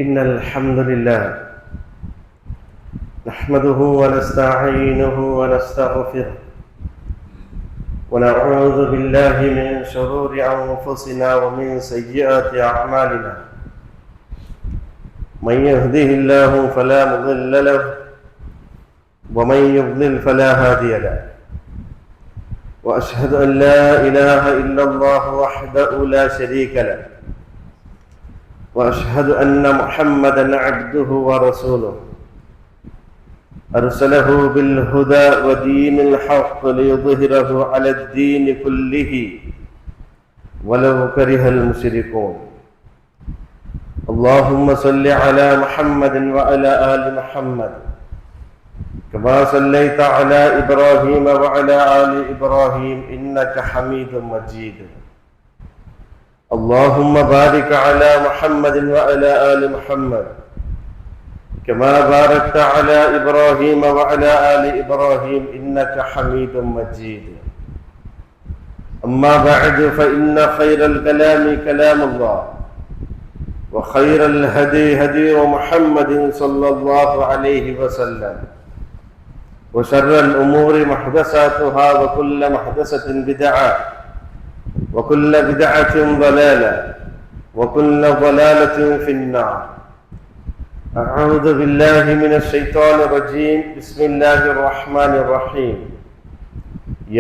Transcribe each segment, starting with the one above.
إن الحمد لله نحمده ونستعينه ونستغفره ونعوذ بالله من شرور أنفسنا ومن سيئات أعمالنا. من يهده الله فلا مضل له ومن يضلل فلا هادي له. وأشهد أن لا إله إلا الله وحده لا شريك له وأشهد أن محمدًا عبده ورسوله أرسله بالهدى ودين الحق ليظهره على الدين كله ولو كره المشركون. اللهم صل على محمد وعلى آل محمد كما صليت على إبراهيم وعلى آل إبراهيم إنك حميد مجيد. اللهم بارك على محمد وعلى آل محمد كما باركت على إبراهيم وعلى آل إبراهيم إنك حميد مجيد. أما بعد فإن خير الكلام كلام الله وخير الهدي هدي محمد صلى الله عليه وسلم وشر الأمور محدثاتها وكل محدثة بدعة وكل بدعة ضلالة وكل ضلالة في النار. أعوذ بالله من الشيطان الرجيم. بسم الله الرحمن الرحيم.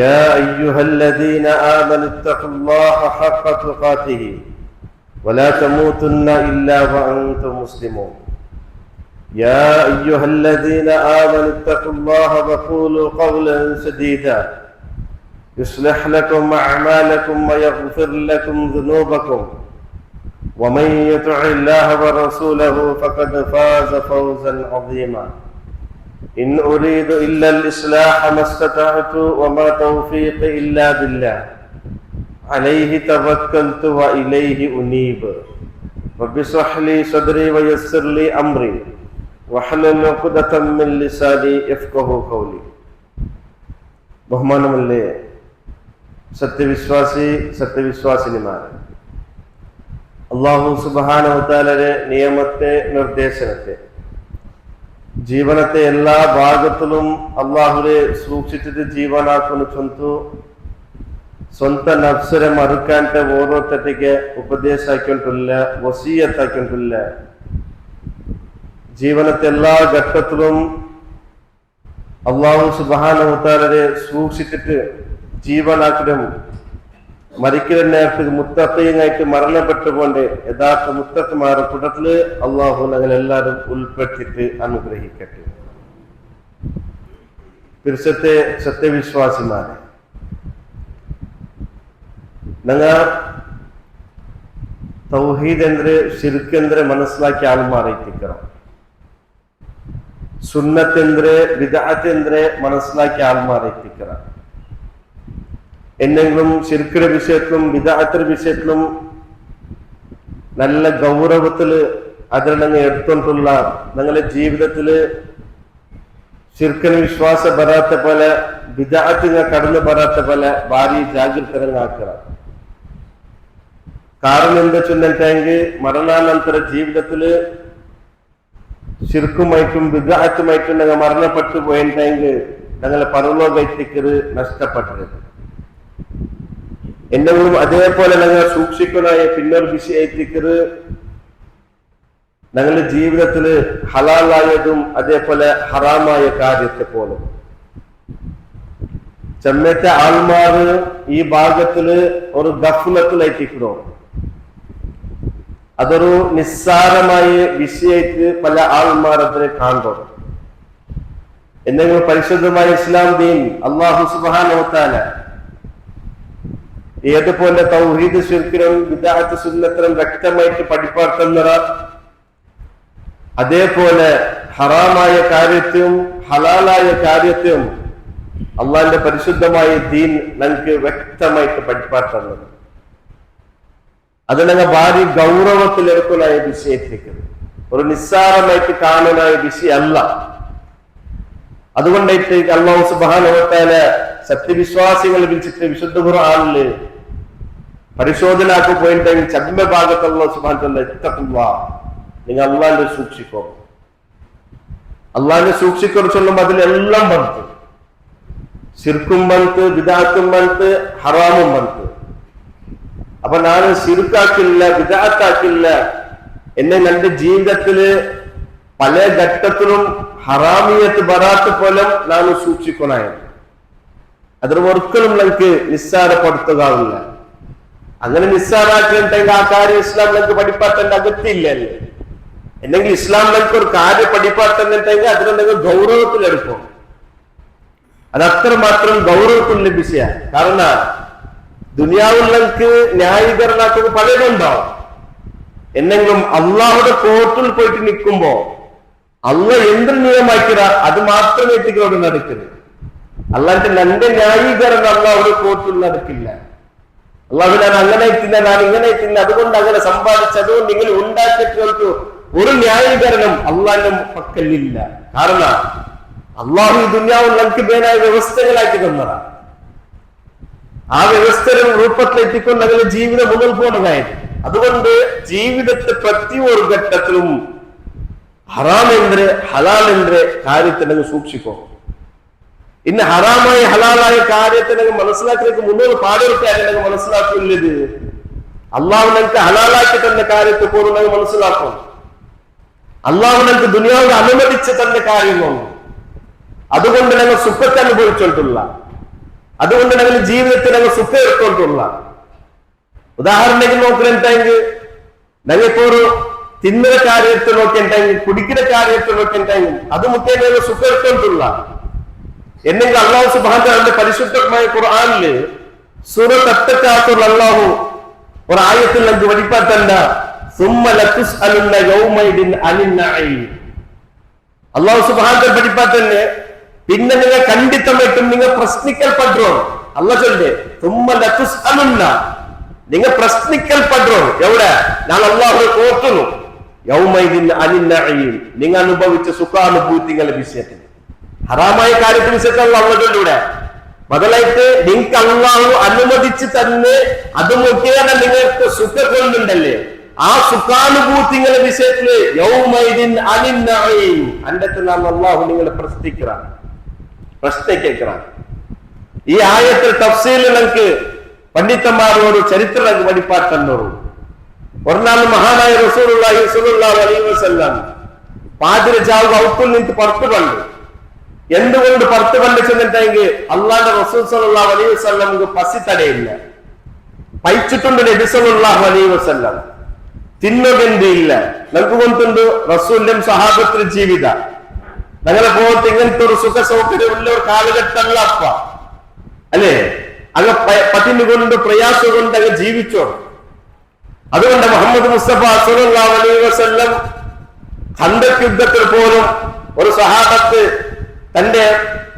يا أيها الذين آمنوا اتقوا الله حق تقاته ولا تموتن إلا وأنتم مسلمون. يا أيها الذين آمنوا اتقوا الله وقولوا قولا سديدا يصلح لكم أعمالكم ويغفر لكم ذنوبكم ومن يطع الله ورسوله فقد فاز فوزا عظيما. إن أريد إلا الإصلاح ما استطعت وما توفيقي إلا بالله عليه توكلت وإليه أنيب. رب اشرح لي صدري ويسر لي أمري واحلل عقدة من لساني يفقهوا قولي. ബഹുമാനമുള്ള സത്യവിശ്വാസിനിമാർ, അല്ലാഹു സുബ്ഹാനഹു വതആലയുടെ നിയമത്തെ നിർദ്ദേശത്തെ ജീവനത്തെ എല്ലാ ഭാഗത്തിലും അല്ലാഹുവെ സൂക്ഷിച്ചിട്ട് ജീവനാക്കുന്നു ಸ್ವಂತ ನಫ್ಸರೆ ಮರುಕಾಂತ ಓದೋತಟ್ಟಿಗೆ ಉಪದೇಶ ಹಾಕೊಂಟಿಲ್ಲ, ವಸೀಯತ್ ಹಾಕೊಂಟಿಲ್ಲ. ജീവനത്തെ എല്ലാ ഘട്ടത്തിലും അല്ലാഹു സുബ്ഹാനഹു വതആലയെ സൂക്ഷിച്ചിട്ട് ജീവനാക്കണം. മരിക്കുന്ന നേരത്തിൽ മുത്തഖീങ്ങളായിട്ട് മരണപ്പെട്ടുകൊണ്ട് യഥാർത്ഥ മുത്തഖിമാരുടെ കൂട്ടത്തില് അല്ലാഹു ഞങ്ങളെല്ലാവരും ഉൾപ്പെട്ടിട്ട് അനുഗ്രഹിക്കട്ടെ. പിർസത്തെ സത്യവിശ്വാസിമാരെ, ഞങ്ങൾ തൗഹീദ് ಅಂದ್ರೆ ಶಿರ್ಕ್ ಅಂದ್ರೆ ಮನಸ್ಲಾಕಿ ಆಲ್ ಮಾರೈತಿಕರ, ಸುನ್ನತ್ ಅಂದ್ರೆ ಬಿದ್ಅತ್ ಅಂದ್ರೆ മനസ്സിലാക്കി ആൾ മാറിത്തിക്കറ. എന്തെങ്കിലും ശിർക്കിന്റെ വിഷയത്തിലും ബിദ്അത്തിന്റെ വിഷയത്തിലും നല്ല ഗൗരവത്തില് അതിൽ ഞങ്ങൾ എടുത്തോണ്ടുള്ള ഞങ്ങളുടെ ജീവിതത്തില് ശിർക്കിന് വിശ്വാസം വരാത്ത പോലെ ബിദ്അത്തിന് കടന്നു വരാത്ത പോലെ ഭാരി ജാഗ്രതരാക്കുക. കാരണം എന്താ ചൊല്ലിട്ടെങ്കിൽ മരണാനന്തര ജീവിതത്തില് ശിർക്കുമായിട്ടും ബിദ്അത്തുമായിട്ടും ഞങ്ങൾ മരണപ്പെട്ടു പോയിട്ടെങ്കിൽ ഞങ്ങളെ പരലോകത്തിക്കറ് നഷ്ടപ്പെട്ടത്. എന്തെങ്കിലും അതേപോലെ ഞങ്ങൾ സൂക്ഷിക്കണായ പിന്നൊരു വിഷയത്തിക്കറ് ഞങ്ങളുടെ ജീവിതത്തില് ഹലാലായതും അതേപോലെ ഹറാമായ കാര്യത്തെ പോലെ ചെമ്മത്തെ ആൾമാര് ഈ ഭാഗത്തില് ഒരു ഗഫ്ലത്തിലെത്തിക്കണോ, അതൊരു നിസ്സാരമായ വിഷയത്ത് പല ആൾമാരതിനെ കാണും. എന്തെങ്കിലും പരിശുദ്ധമായ ഇസ്ലാം ദീൻ അല്ലാഹു സുബ്ഹാനഹു വതആല ഏതുപോലെ തൗഹീദ് ശിർക്കിനും ബിദ്അത്ത് സുന്നത്തിനും വ്യക്തമായിട്ട് പഠിപ്പാർക്കുന്നവ, അതേപോലെ ഹറാമായ കാര്യത്തെയും ഹലാലായ കാര്യത്തെയും അള്ളാഹിന്റെ പരിശുദ്ധമായ ദീൻ ഞങ്ങൾക്ക് വ്യക്തമായിട്ട് പഠിപ്പാർക്കുന്നത്. അത് ഞങ്ങൾ ഭാരി ഗൗരവത്തിലെടുക്കുന്ന വിഷയത്തേക്ക് ഒരു നിസ്സാരമായിട്ട് കാണുന്ന വിഷയമല്ല. അതുകൊണ്ടായിട്ട് അല്ലാഹു സുബ്ഹാനഹു വതആല സത്യവിശ്വാസികളെ വിളിച്ചിട്ട് വിശുദ്ധ ഖുർആനില് പരിശോധനാക്ക് പോയിട്ടുണ്ടെങ്കിൽ ചദ്മ ഭാഗത്ത് അല്ലാഹു സുബ്ഹാനഹു വതആല ഇത്തഖുല്ലാഹ് നിങ്ങൾ അള്ളാഹിനെ സൂക്ഷിക്കോ. അള്ളാഹിനെ സൂക്ഷിക്കോ ചൊല്ലുമ്പോ അതിലെല്ലാം ബന്ധു, ശിർക്കും ബന്ധു, ബിദഅത്തും ബന്ധു, ഹറാമും ബന്ധു. അപ്പൊ ഞാൻ ശിർക്കാക്കില്ല, ബിദഅത്താക്കില്ല, എന്നെ എന്റെ ജീവിതത്തില് പല ഘട്ടത്തിലും ഹറാമിയത്ത് ബറാത്ത് പോലും ഞാൻ സൂക്ഷിക്കണായിരുന്നു. അതിന് ഒരിക്കലും നമുക്ക് നിസ്സാരപ്പെടുത്തുകയില്ല. അങ്ങനെ നിസ്സാരാക്കിയിട്ടുണ്ടെങ്കിൽ ആ കാര്യം ഇസ്ലാം നമുക്ക് പഠിപ്പാട്ടേണ്ട അകത്തില്ലല്ലേ. അല്ലെങ്കിൽ ഇസ്ലാം നമുക്ക് ഒരു കാര്യം പഠിപ്പാട്ടുണ്ടെങ്കിൽ അതിനെന്തെങ്കിലും ഗൗരവത്തിലെടുക്കും. അത് അത്രമാത്രം ഗൗരവത്തിൽ ലഭിച്ച. കാരണം ദുനിയാവിൽ നമുക്ക് ന്യായീകരണാക്കുന്നത് പലരും ഉണ്ടാവും. എന്നെങ്കിലും അള്ളാഹുടെ കോർട്ടിൽ പോയിട്ട് നിൽക്കുമ്പോ അള്ളാഹ് എന്ത് നിയമമാക്കിയ അത് മാത്രമേ എത്തിക്കോട് നടക്കുന്നത്. അല്ലാണ്ട് എന്റെ ന്യായീകരണം അള്ളാഹുടെ കോർട്ടിൽ നടക്കില്ല. അള്ളാഹു ഞാൻ അങ്ങനെ എത്തില്ല, ഞാൻ ഇങ്ങനെ എത്തില്ല, അതുകൊണ്ട് അങ്ങനെ സമ്പാദിച്ചതോ നിങ്ങൾ ഉണ്ടാക്കിയവർക്ക് ഒരു ന്യായീകരണം അള്ളാഹിന്റെ പക്കലില്ല. കാരണം അള്ളാഹു ഈ ദുനിയാവിൽ നമുക്ക് മേലായ വ്യവസ്ഥകളാക്കി തന്നതാണ്. ആ വ്യവസ്ഥയുടെ രൂപത്തിൽ എത്തിക്കൊണ്ട് അങ്ങനെ ജീവിതം മുന്നോട്ട് പോകുന്നതായിരുന്നു. അതുകൊണ്ട് ജീവിതത്തെ പ്രതി ഒരു ഘട്ടത്തിലും ഹറാം എന്ത് ഹലാൽ എന്ത് കാര്യത്തിനങ്ങ് സൂക്ഷിക്കും. ഇന്ന് ഹറാമായ ഹലാലായ കാര്യത്തിനങ്ങ് മനസ്സിലാക്കിലേക്ക് മുന്നോട്ട് പാടെടുക്കാനങ്ങ് മനസ്സിലാക്കില്ലത്. അള്ളാഹു നമുക്ക് ഹലാലാക്കി തന്ന കാര്യത്തെ പോലും മനസ്സിലാക്കും. അള്ളാഹു നമുക്ക് ദുനിയാവിൽ അനുവദിച്ച് തന്ന കാര്യമാണ്. അതുകൊണ്ട് ഞങ്ങൾ സുഖത്തെ അനുഭവിച്ചോട്ടുള്ള, അതുകൊണ്ട് ഞങ്ങൾ ജീവിതത്തിൽ ഞങ്ങൾ സുഖം എടുത്തോട്ടുള്ള. ഉദാഹരണത്തിന് നോക്കുന്നുണ്ടെങ്കിൽ ഞങ്ങളിപ്പോ ഒരു തിന്നുന്ന കാര്യത്തിൽ നോക്കിയിട്ടുണ്ടെങ്കിൽ, കുടിക്കുന്ന കാര്യത്തിൽ നോക്കിയിട്ടുണ്ടെങ്കിൽ അത് മുഖേന സുഖം എടുത്തോട്ടുള്ള. എന്നെങ്കിൽ അള്ളാഹു സുബ്ഹാനഹു വ തആല പരിശുദ്ധമായ ഖുർആനില് സൂറത്ത് അത്തക്കാത്തുൽ അല്ലാഹു ഒരു ആയത്തിൽ നമുക്ക് പഠിപ്പാത്തല്ല, സുമ്മ ലതുസ്അലുന്ന യൗമൈദിൻ അനിൻ നഈം. അള്ളാഹു സുബ്ഹാനഹു വ തആല പഠിപ്പാത്തന്നെ പിന്നെ നിങ്ങൾ കണ്ടിത്തമായിട്ടും നിങ്ങൾ പ്രശ്നിക്കൽപ്പെടുറോ. അള്ളാഹ് ചൊല്ലേ സുമ്മ ലതുസ്അലുന്ന, നിങ്ങൾ പ്രശ്നിക്കൽപ്പെടുറോ. എവിടെ? ഞാൻ അള്ളാഹു ഓർക്കുന്നു. യൗമൈദിൻ അനിൻ നഈം, നിങ്ങൾ അനുഭവിച്ച സുഖാനുഭൂതികളുടെ വിഷയത്തിൽ, ഹറാമായ കാര്യത്തിന് വിഷയത്തിലുള്ള അള്ളാഹുടെ ബദലായിട്ട് നിങ്ങൾക്ക് അള്ളാഹു അനുവദിച്ച് തന്നെ അത് മുഖേന നിങ്ങൾക്ക് സുഖം കൊണ്ടുണ്ടല്ലേ, ആ സുഖാനുഭൂതികളുടെ വിഷയത്തില് യൗമൈദിൻ അനിൻ നഈം അണ്ടത്തിൽ അള്ളാഹു നിങ്ങളെ പ്രശ്നിക്കുകയാണ്. ഈ ആയത്തിൽ തഫ്സീലിൽ നമുക്ക് പണ്ഡിതന്മാരോട് ചരിത്രം പഠിപ്പാട്ടുള്ളൂ. ഒരു നാൾ മഹാനായ റസൂലുള്ളാഹി സ്വല്ലല്ലാഹു അലൈഹി വസല്ലം പാതിര ജാവ് ഔത്തിൽ നിന്ന് പുറത്തു കണ്ടു. എന്തുകൊണ്ട് പുറത്തു കണ്ടു ചെന്നിട്ടെങ്കിൽ അള്ളാന്റെ റസൂൽ സ്വല്ലല്ലാഹു അലൈഹി വസല്ലം പസി തടയില്ല, പയിച്ചിട്ടുണ്ട് നബി സ്വല്ലല്ലാഹു അലൈഹി വസല്ലം, തിന്നുകണ്ടില്ല. നമുക്ക് കൊണ്ടുണ്ട് റസൂലിന്റെ സഹാബത്തിന്റെ ജീവിത. ഞങ്ങളെ പോകത്ത് ഇങ്ങനത്തെ ഒരു സുഖ സൗകര്യമുള്ള ഒരു കാലഘട്ടമല്ല അപ്പ അല്ലേ. അങ്ങ് പതിന് കൊണ്ട് പ്രയാസം കൊണ്ട് അങ്ങ് ജീവിച്ചോ. അതുകൊണ്ട് മുഹമ്മദ് മുസ്തഫ സ്വല്ലല്ലാഹു അലൈഹി വസല്ലം ഖന്തക് യുദ്ധത്തിൽ പോലും ഒരു സഹാബത്ത് തന്റെ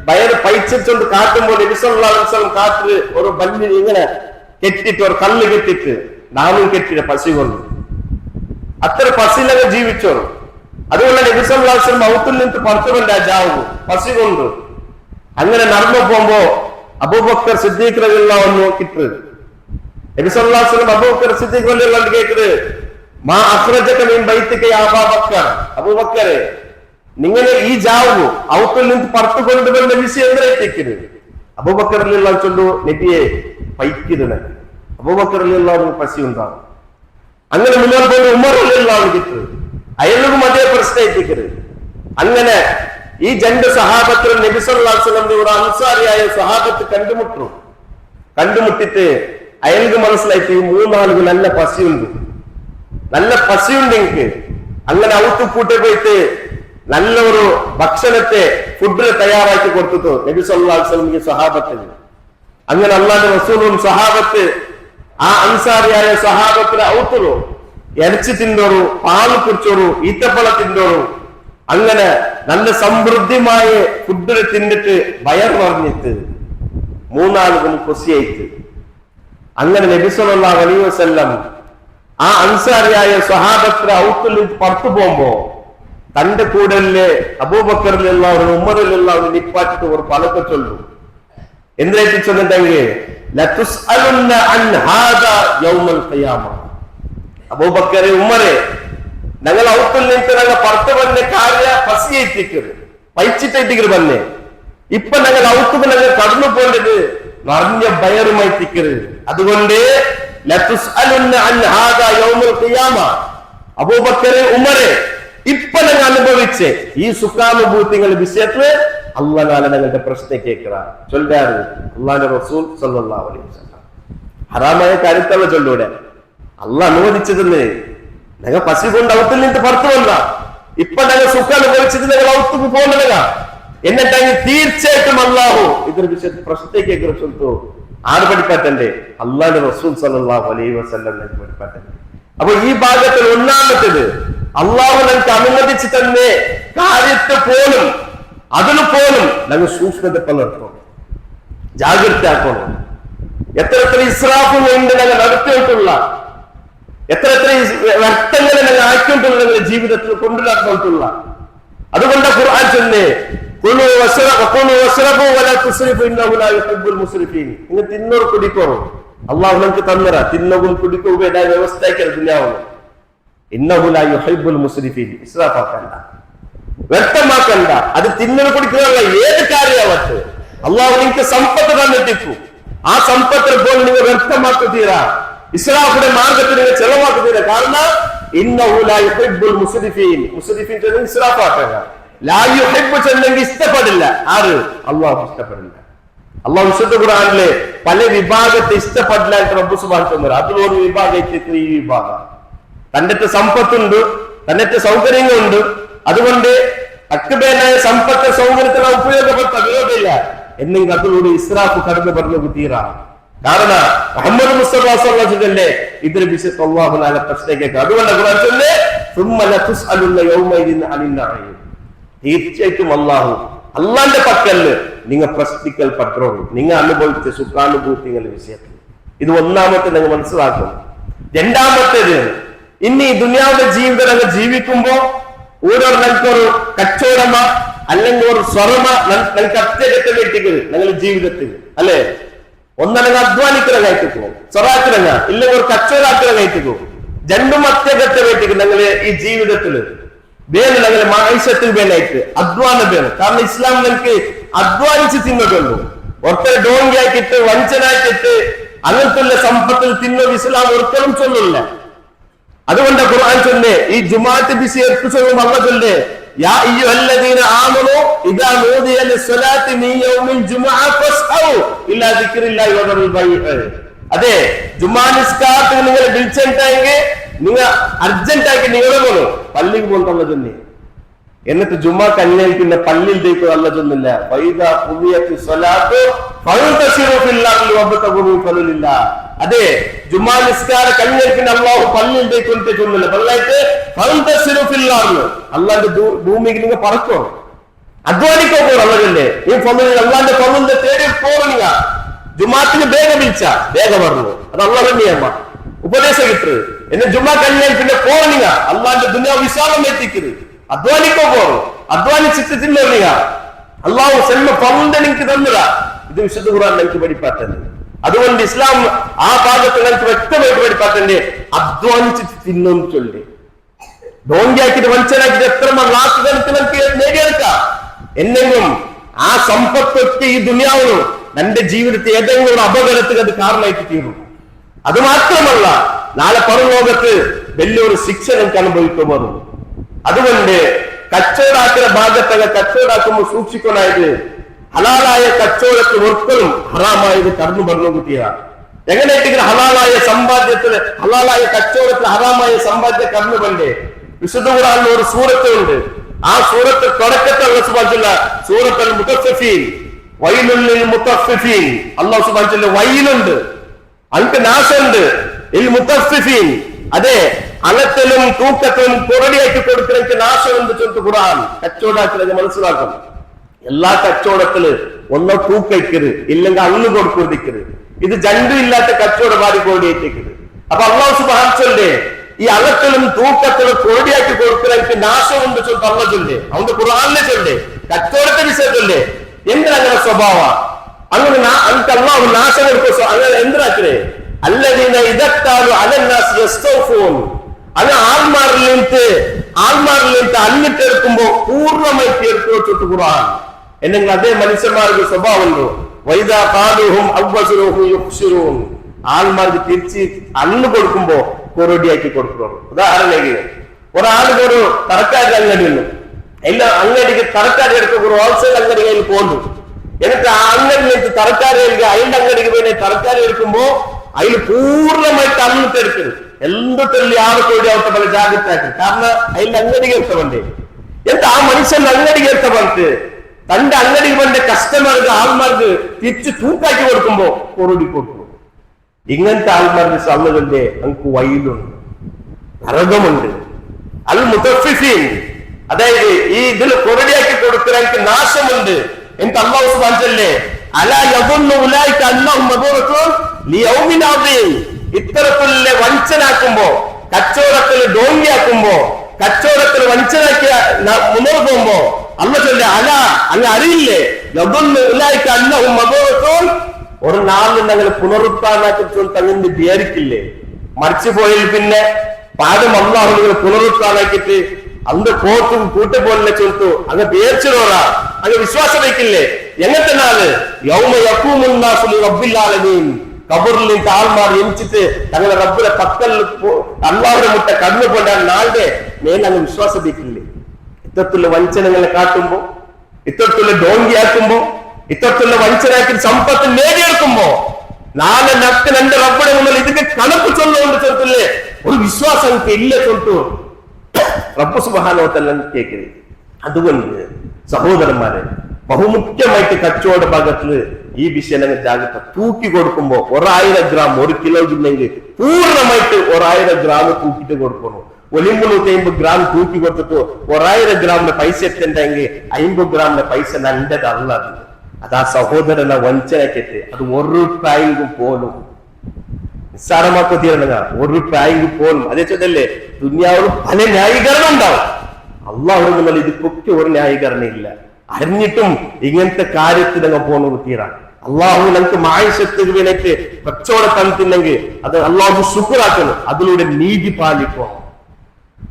വയറ് പൈച്ചിട്ടുണ്ട് കാട്ടുമ്പോൾ നബി സല്ലല്ലാഹു അലൈഹി വസല്ലം കാട്ടിൽ ഒരു ബല്ലി ഇങ്ങനെ കെട്ടിട്ട് ഒരു കല്ല് കെട്ടിട്ട് നാമും കെട്ടിട്ട് പസി കൊണ്ട് അത്ര പസിലങ്ങ് ജീവിച്ചോ. അതുകൊണ്ട് നബി സല്ലല്ലാഹു അലൈഹി വസല്ലം ഔത്തിൽ നിന്ന് പുറത്തു കൊണ്ട് ജാവു പസി കൊണ്ട് അങ്ങനെ നടന്നു പോകുമ്പോ അബൂബക്കർ സിദ്ദീഖ് റളിയല്ലാഹു അൻഹു നോക്കിട്ട് നബി സല്ലല്ലാഹു അലൈഹി വസല്ലം അബൂബക്കർ സിദ്ദീഖ് റളിയല്ലാഹു അൻഹു കേൾക്കുന്നത്, മാ അഖ്റജക മിൻ ബൈതിക യാ അബൂബക്കർ, അബൂബക്കറെ നിങ്ങൾ ഈ ജാവു ഔത്തിൽ നിന്ന് പുറത്തു കൊണ്ടുവരുന്ന വിഷയം എന്തിനായിട്ടിരിക്കുന്നത്? അബൂബക്കർ റളിയല്ലാഹു അൻഹു ചൊല്ലു, നബിയെ പൈക്കിരുന്ന്. അബൂബക്കർ റളിയല്ലാഹു അൻഹു പസി ഉണ്ടാകും. അങ്ങനെ മുന്നോട്ട് പോയി ഉമർ റളിയല്ലാഹു അൻഹു കിട്ടും, അയാളും അതേ പ്രശ്നമായിട്ടിരിക്കരുത്. അങ്ങനെ ഈ രണ്ട് സഹാബത്തിൽ നബി സല്ലല്ലാഹു അലൈഹി വസല്ലം ഒരു അൻസാരിയായ സഹാബത്ത് കണ്ടുമുട്ടിട്ട് അയാൾക്ക് മനസ്സിലായിട്ട് ഈ മൂന്നാളുകൾ നല്ല പസിയുണ്ട്, നല്ല പസിയുണ്ട് എനിക്ക്. അങ്ങനെ ഔത്തുകൂട്ടി പോയിട്ട് നല്ല ഒരു ഭക്ഷണത്തെ ഫുഡിന് തയ്യാറാക്കി കൊടുത്തു നബി സല്ലല്ലാഹു അലൈഹി വസല്ലം സഹാബത്തിന്. അങ്ങനെ അല്ലാഹുവിന്റെ റസൂലും സഹാബത്ത് ആ അൻസാരിയായ സഹാബത്തിന് ഔത്തുള്ളൂ ഇറച്ചി തിന്നോറു, പാല് കുടിച്ചോറു, ഈത്തപ്പഴ തിന്നോറു. അങ്ങനെ നല്ല സമൃദ്ധിമായ ഫുഡിനെ തിന്നിട്ട് വയർ പറഞ്ഞിട്ട് മൂന്നാളുകളും കൊസിയായിട്ട് അങ്ങനെ നബി സല്ലല്ലാഹു അലൈഹി വസല്ലം ആ അൻസാരിയായ സ്വഹാബത്തിന് ഔത്തിൽ പുറത്തു പോകുമ്പോ തന്റെ കൂടലില് അബൂബക്കർ റളിയല്ലാഹു അൻഹു ഉമർ റളിയല്ലാഹു അൻഹു നിപ്പാറ്റിട്ട് ഒരു പലക്കെ ചൊല്ലും. എന്തിനായിട്ട് ചൊല്ലുണ്ടെങ്കിൽ ലതുസ്അലുന്ന അൻ ഹാദാ യൗമൽ ഖിയാമ. അബൂബക്കറെ ഉമറെ ഞങ്ങൾ ಔತಲ್ ನಿಂತು ನಂಗ ಪರ್ತ ಬಂದೆ ಕಾರ್ಯ ಪಸಿ ಐತಿಕ್ಕರು ಪೈಚಿಟ್ಟೈತಿಕ್ಕರು ಬಂದೆ ഇപ്പൊ ഞങ്ങൾ ഔത്തുക്ക് ഞങ്ങൾ കടന്നു പോകേണ്ടത് നിറഞ്ഞ ഭയറുമായി തിക്കരുത്. അതുകൊണ്ട് അബൂബക്കർ ഉമറെ ഇപ്പൊ ഞങ്ങൾ അനുഭവിച്ച് ഈ സുഖാനുഭൂതികൾ വിഷയത്തില് അള്ളാഹ് ഞങ്ങളുടെ പ്രശ്നം കേൾക്കുക ചൊല്ലാറ് അള്ളാഹുവിന്റെ റസൂൽ സല്ലല്ലാഹു അലൈഹി വസല്ലം ഹറാമായ കാര്യത്തുള്ള ചൊല്ലൂടെ അള്ളാഹ് അനുവദിച്ചതെന്ന് ഞങ്ങൾ പസി കൊണ്ട് ഔത്തിൽ നിന്ന് പുറത്തു വന്ന ഇപ്പൊ ഞങ്ങൾ സുഖം അനുഭവിച്ചത് ഞങ്ങൾ ഔത്തുക്ക് പോകേണ്ടതാ എന്നിട്ട് തീർച്ചയായിട്ടും അള്ളാഹു ഇതൊരു വിഷയത്തിൽ പ്രശ്നത്തേക്ക് കുറിച്ചു ആര് പഠിപ്പാറ്റണ്ടേ അള്ളാഹുവിന്റെ റസൂൽ സല്ലല്ലാഹു അലൈഹി വസല്ലം പഠിപ്പാറ്റണ്ടേ. അപ്പൊ ഈ ഭാഗത്തിൽ ഒന്നാമത്തേത് അള്ളാഹു ഞങ്ങൾക്ക് അനുവദിച്ച് തന്നെ കാര്യത്തെ പോലും അതിന് പോലും ഞങ്ങൾ സൂക്ഷ്മത പുലർത്തണം, ജാഗ്രത ആക്കണം. എത്ര ഇസ്രാഫും ഉണ്ട് ഞങ്ങൾ നടത്തിയിട്ടുള്ള എത്ര വ്യക്തങ്ങളെ ഞങ്ങൾ ആക്കിയിട്ടുള്ള ഞങ്ങളുടെ ജീവിതത്തിൽ കൊണ്ടുനടന്നിട്ടുള്ള. അതുകൊണ്ട് ഖുർആൻ ചൊല്ലേ നിങ്ങൾ തിന്നോർ കുടിക്കോ അള്ളാഹു നമുക്ക് തന്നറ തിന്നവും കുടിക്കോ വ്യവസ്ഥയ്ക്ക് ദുനിയാവുന്നു. ഇന്നഹു ലാ യുഹിബ്ബുൽ മുസ്രിഫീൻ ഇസ്രാഫാക്കണ്ട, വ്യക്തമാക്കണ്ട. അത് തിന്നൽ കുടിക്കുക ഏത് കാര്യമാവട്ടെ അള്ളാഹു നിങ്ങൾക്ക് സമ്പത്ത് തന്നിട്ടിപ്പു ആ സമ്പത്തിൽ പോലും നിങ്ങൾ വ്യക്തമാക്കി തീരാ, ഇസ്രാഫിന്റെ മാർഗത്തിൽ നിങ്ങൾ ചെലവാക്കി തീരാ. കാരണം ഇന്നഹു ലാ യുഹിബ്ബുൽ മുസ്രിഫീൻ മുസ്രിഫീൻ ഇസ്രാഫാക്കുക ലാ യുഹിബ്ബു ചെന്നെങ്കിൽ ഇഷ്ടപ്പെടില്ല. ആര്? അള്ളാഹു ഇഷ്ടപ്പെടില്ല. അള്ളാഹു വിശുദ്ധ ഖുർആനിലെ പല വിഭാഗത്തെ ഇഷ്ടപ്പെടില്ല റബ്ബ് സുബ്ഹാനഹു വ തആല അതിലൊരു വിഭാഗം ഈ വിഭാഗം തന്റെ സമ്പത്തുണ്ട്, തന്റെ സൗകര്യങ്ങളുണ്ട്, അതുകൊണ്ട് അക്ബേനായ സമ്പത്ത് സൗകര്യത്തിന് ഉപയോഗപ്പെട്ട വിരോധമില്ല എന്നെങ്കിൽ അതിലൂടെ ഇസ്രാഫ് കടന്നു പറഞ്ഞു തീരാ. കാരണം മുഹമ്മദ് മുസ്തഫ സ്വല്ലല്ലാഹു അലൈഹി വസല്ലം ഇതിന്റെ വിഷയത്തിൽ അല്ലാഹു തആല പ്രശ്നക്കേക്ക്. അതുകൊണ്ട് ഖുർആൻ ചൊല്ലെ സുമ്മ ലതുസ്അലുന്ന യൗമഇദിൻ അനിൻ നഈം. തീർച്ചയായിട്ടും അള്ളാന്റെ പക്കല് നിങ്ങൾ പ്രശ്നിക്കൽപ്പെട്ടു നിങ്ങൾ അനുഭവിച്ച സുഖാനുഭൂതികളുടെ വിഷയത്തിൽ. ഇത് ഒന്നാമത്തെ നിങ്ങൾ മനസ്സിലാക്കും. രണ്ടാമത്തേത് ഇനി ദുനിയാവിന്റെ ജീവിതം ഞങ്ങൾ ജീവിക്കുമ്പോ ഓരോ ഞങ്ങൾക്കൊരു കച്ചവടമ അല്ലെങ്കിൽ ഒരു സ്വറമ ഞങ്ങൾക്ക് അത്യകത്തെ വേട്ടിക്ക് ഞങ്ങളുടെ ജീവിതത്തിൽ അല്ലെ ഒന്നല്ലെങ്കിൽ അധ്വാനിക്കുന്ന കയറ്റിക്കോ സ്വറാക്കിറങ്ങ ഇല്ലെങ്കിൽ ഒരു കച്ചവടാക്കുന്ന കയറ്റിക്കോ രണ്ടും അത്യകത്തെ വേട്ടിക്ക് ഞങ്ങള് ഈ ജീവിതത്തില് വേണം ഞങ്ങളെ മായിഷത്തിൽ വേണമായിട്ട് അധ്വാനം വേണം. കാരണം ഇസ്ലാം ഞങ്ങൾക്ക് അധ്വാനിച്ച് തിന്നിട്ടുള്ളൂ. ഒരിക്കലും ഡോങ്കിയാക്കിയിട്ട് വഞ്ചനാക്കിയിട്ട് അങ്ങനത്തെ സമ്പത്തിൽ തിന്നത് ഇസ്ലാം ഒരിക്കലും ചൊല്ലില്ല. അതുകൊണ്ട് ഖുർആൻ ചൊല്ലേ ഈ ജുമാഅത്ത് ബിസി എത്തിച്ചോളും അല്ലാഹു ചൊല്ലേ യാ അയ്യുഹല്ലദീന ആമനൂ ഇദാ നൂദിയ ലിസ്സലാത്തി മിൻ യൗമിൽ ജുമുഅ ഫസ്ഔ ഇലാ ദിക്രില്ലാഹി വ ദറുൽ ബൈഅ. അതെ ജുമാ നിസ്കാരത്തിന് നിങ്ങൾ വിളിച്ചിട്ടുണ്ടെങ്കിൽ നിങ്ങൾ അർജന്റ് ആയിട്ട് നിങ്ങളെ പോലും പള്ളിക്ക് പോകുന്നല്ല ചൊല്ലി എന്നിട്ട് ജുമാ കല്യാണം പിന്നെ പള്ളിയിൽ തേക്കും അല്ല ചൊന്നില്ല. അതെ ജുമാ നിസ്കാര കല്യാണം പിന്നെ അള്ളാഹു പള്ളിയിൽ തേക്കൊന്നിട്ട് ചൊന്നില്ല പള്ളായിട്ട് അള്ളാന്റെ ഭൂമിക്ക് നിങ്ങൾ പറക്കോ അധ്വാനിക്കോ പോലും അള്ളതല്ലേ ഈ ഫضലിൽ അള്ളാന്റെ ഫضലിന്റെ തേടി പോകണില്ല. ജുമാത്തിന് വേഗം വിളിച്ച വേഗം പറഞ്ഞു അത് അള്ളാഹ് തന്നെയമ്മ ഉപദേശം കിട്ടത് എന്നെ ജുമാ കല്യാണം പിന്നെ പോകണില്ല അള്ളാന്റെ ദുനിയാവ് വിശാലം എത്തിക്കരുത് അധ്വാനിക്കോ പോറും അധ്വാനിച്ചിട്ട് തിന്നില്ല അള്ളാഹു സെൽമ ഫضലിന്റെ നിങ്ങൾക്ക് തന്നതാ. ഇത് വിശുദ്ധ ഖുർആൻ നിങ്ങൾക്ക് പഠിപ്പാറ്റത്. അതുകൊണ്ട് ഇസ്ലാം ആ ഭാഗത്ത് നിങ്ങൾക്ക് വ്യക്തമായിട്ട് പഠിപ്പാറ്റേ അധ്വാനിച്ചിട്ട് തിന്നും ചൊല്ലി ഡോങ്കിയാക്കിട്ട് മനുഷ്യനാക്കിട്ട് എത്ര ലാസ്റ്റ് നിങ്ങൾക്ക് നേടിയെടുക്കാം എന്നെങ്കിലും ആ സമ്പത്തൊക്കെ ഈ ദുനിയാവിനും എന്റെ ജീവിതത്തെ ഏതെങ്കിലും അപകടത്തിൽ അത് കാരണമായിട്ട് തീരും. അത് മാത്രമല്ല നാളെ പരലോകത്ത് വലിയൊരു ശിക്ഷ നിങ്ങൾക്ക് അനുഭവിക്കുമ്പോൾ അതുകൊണ്ട് കച്ചവടാക്കുന്ന ഭാഗത്തൊക്കെ കച്ചവടാക്കുമ്പോൾ സൂക്ഷിക്കണായത് ഹലാലായ കച്ചവടത്തിൽ ഒരിക്കലും ഹറാമായത് കടന്നു പറഞ്ഞു കുട്ടിയാണ്. എങ്ങനെയായിട്ട് ഹലാലായ സമ്പാദ്യത്തിന് ഹലാലായ കച്ചവടത്തിൽ ഹറാമായ സമ്പാദ്യം കടന്നു പണ്ടേ വിശുദ്ധ ഖുർആനിൽ ഒരു സൂറത്തുണ്ട്. ആ സൂറത്ത് തുടക്കത്തുള്ള സുബ്ഹാനല്ലാ സൂറത്തുൽ മുത്തഫിഫീൻ വൈലുൽ ലിൽ മുത്തഫിഫീൻ അല്ലാഹു സുബ്ഹാനഹു വൈലുണ്ട് അനക്ക് നാശമുണ്ട് ഇൽ മുത്തഫിഫീൻ. അതെ അളത്തിലും തൂക്കത്തിലും കുറടിയാക്കി കൊടുക്കുന്ന നാശമുണ്ട് ചൊല്ല് ഖുർആൻ. കച്ചവടാക്കുന്നത് മനസ്സിലാക്കും. എല്ലാ കച്ചവടത്തില് ഒന്നോ തൂക്കരുത് ഇല്ലെങ്കിൽ അന്ന് കൊടുക്കൊടുക്കരുത്. ഇത് രണ്ടും ഇല്ലാത്ത കച്ചവടപാടി കോടിയേറ്റേക്കരുത്. അപ്പൊ അല്ലാഹു സുബ്ഹാനഹു ചൊല്ലേ ഈ അളത്തിലും തൂക്കത്തിലും കോടിയാക്കി കൊടുക്കുന്ന നാശമുണ്ട് ചൊല്ല് അല്ലാഹു ചൊല്ലേ അവന്റെ ഖുർആനിലെ ചൊല്ലേ കച്ചവടത്തെ വിഷയം ചൊല്ലേ എന്തിനങ്ങനെ സ്വഭാവ അങ്ങനെ അനക്ക് അല്ലാഹു നാശം കൊടുക്കും. അങ്ങനെ എന്തിനാക്കേ അല്ലദീന ഇദത്താലു അലന്നാസ് യസ്തൗഫൂൻ അത് ആൾമാരിൽ നിന്ന് ആൾമാരിൽ നിന്ന് അല്ലിട്ട് എടുക്കുമ്പോ പൂർണ്ണമായിട്ട് എടുത്തു വെച്ചിട്ട് ഖുർആൻ എന്നെങ്കിൽ അതേ മനുഷ്യന്മാർക്ക് സ്വഭാവമുണ്ടോ വൈദാ ഖാലുഹും അവ്വസുറുഹും യുഖ്സിറൂൻ ആൾമാർക്ക് തിരിച്ച് അന്ന് കൊടുക്കുമ്പോ കൊറോടിയാക്കി കൊടുക്കണം. ഉദാഹരണത്തിന് ഒരാൾക്ക് ഒരു തറക്കാരി അങ്ങടി ഉണ്ട്, എല്ലാ അങ്ങടിക്ക് തറക്കാരി എടുക്കും, ഒരു ഹോൾസെയിൽ അങ്ങടി കയ്യിൽ പോന്നു. എന്നിട്ട് ആ അങ്ങടിലേക്ക് തറക്കാരി അതിന്റെ അങ്ങടിക്ക് പോയി തറക്കാരി എടുക്കുമ്പോ അതിൽ പൂർണ്ണമായിട്ട് അന്നിട്ട് എടുക്കരുത്. എന്തൊക്കെ ആർക്കോടി അവത്തെ പല ജാഗ്രതാക്കി, കാരണം അതിന്റെ അങ്ങടി കേട്ടവണ്ടേ. എന്നിട്ട് ആ മനുഷ്യന്റെ അങ്ങടി കേട്ടവർക്ക് തന്റെ അങ്ങടിക്ക് വേണ്ട കസ്റ്റമർക്ക് ആൾമാർക്ക് തിരിച്ച് തൂക്കാക്കി കൊടുക്കുമ്പോ കൊറോടി കൊടുക്കും. ഇങ്ങനത്തെ ആൾമാർക്ക് സമ്മതന്റെ നമുക്ക് വൈലുണ്ട്, നരകമുണ്ട്. അൽ മുതഫിഫീൻ, അതായത് ഈ ഇതിൽ കൊറടിയാക്കി കൊടുക്കുന്ന എനിക്ക് നാശമുണ്ട്. എനിക്ക് അല്ലാഹു സുബ്ഹാനഹു വതആല അലാ യദുന്നു ഉലൈക അന്നഹും മബൂറത്തുൻ ലിയൗമിൻ അദീം, ഇത്തരത്തിലുള്ള വഞ്ചനാക്കുമ്പോ, കച്ചവടത്തിൽ ഡോങ്ങിയാക്കുമ്പോ, കച്ചവടത്തിൽ വഞ്ചനാക്കിയ മുന്നോട്ട് പോകുമ്പോ അല്ലാഹു ചൊല്ല അല അങ്ങ് അറിയില്ലേ യദുന്നു ഉലൈക അന്നഹും മബൂറത്തുൻ, ഒരു നാളിൽ ഞങ്ങൾ പുനരുത്ഥാനാക്കി തങ്ങനെ വിചാരിക്കില്ലേ? മരിച്ചു പോയാൽ പിന്നെ പാടും അല്ലാഹു നിങ്ങൾ പുനരുത്ഥാനാക്കിയിട്ട് അന്ന് കോർത്തും കൂട്ടുപോലെ ചൊല്ലു അങ്ങ് പേർച്ചിടോറാ, അങ്ങ് വിശ്വാസം വയ്ക്കില്ലേ? എങ്ങനത്തെ നാള് യൗമ യഖൂമുൻ നാസു ലിറബ്ബിൽ ആലമീൻ, കബറിൽ നിന്ന് ആൾമാർ എണിച്ചിട്ട് തങ്ങളുടെ റബ്ബിലെ പക്കൽ അല്ലാഹുവിന്റെ മുട്ട കടന്നു പോണ്ട നാളുടെ മേൽ അങ്ങ് വിശ്വാസം വയ്ക്കില്ലേ? ഇത്തരത്തിലുള്ള വഞ്ചനങ്ങളെ കാട്ടുമ്പോ, ഇത്തരത്തിലുള്ള ഡോങ്കിയാക്കുമ്പോ, ഇത്തരത്തിലുള്ള വഞ്ചനാക്കി സമ്പത്ത് നേടിയെടുക്കുമ്പോ നാളെ നത്തിന് എന്റെ റബ്ബിടെ മുന്നിൽ ഇതൊക്കെ കണക്ക് ചൊല്ലുകൊണ്ട് ചെറുത്തില്ലേ ഒരു വിശ്വാസം എനിക്ക് ഇല്ല ചൊല്ലു റബ്ബ് സുബ്ഹാനഹു വ തആല കേൾക്കുന്നത്. അതുകൊണ്ട് സഹോദരന്മാരെ, ബഹുമുഖ്യമായിട്ട് കച്ചവട ഭാഗത്തില് ഈ വിഷയം ജാഗ്രത. തൂക്കി കൊടുക്കുമ്പോ 1000 ഗ്രാം 1 കിലോ ഇല്ലെങ്കിൽ പൂർണ്ണമായിട്ട് 1000 ഗ്രാം തൂക്കിട്ട് കൊടുക്കണം. 150 ഗ്രാം തൂക്കി കൊടുത്തിട്ട് 1000 ഗ്രാമിന്റെ പൈസ എത്തണ്ടെങ്കിൽ 50 ഗ്രാമിന്റെ പൈസ നല്ലത് അല്ലാതെ അതാ സഹോദരനെ വഞ്ചനക്കെട്ട് അത് ഒരു പ്രായെങ്കിൽ പോലും നിസ്സാരമാക്കി തീരണ ഒരു പ്രായെങ്കിൽ പോലും. അതേ ചൊല്ലല്ലേ ദുനിയാവിൽ പല ന്യായീകരണം ഉണ്ടാവും. അള്ളാഹു മുന്നിൽ ഇതിപ്പൊക്കെ ഒരു ന്യായീകരണം ഇല്ല. അറിഞ്ഞിട്ടും ഇങ്ങനത്തെ കാര്യത്തിൽ അങ്ങ് പോകുന്നത് തീരാ. അള്ളാഹു നമുക്ക് മായശക്തിക്ക് വേണ്ടിയിട്ട് കച്ചവടം തന്നിട്ടുണ്ടെങ്കിൽ അത് അള്ളാഹു ശുക്രാക്കുന്നു. അതിലൂടെ നീതി പാലിക്കും.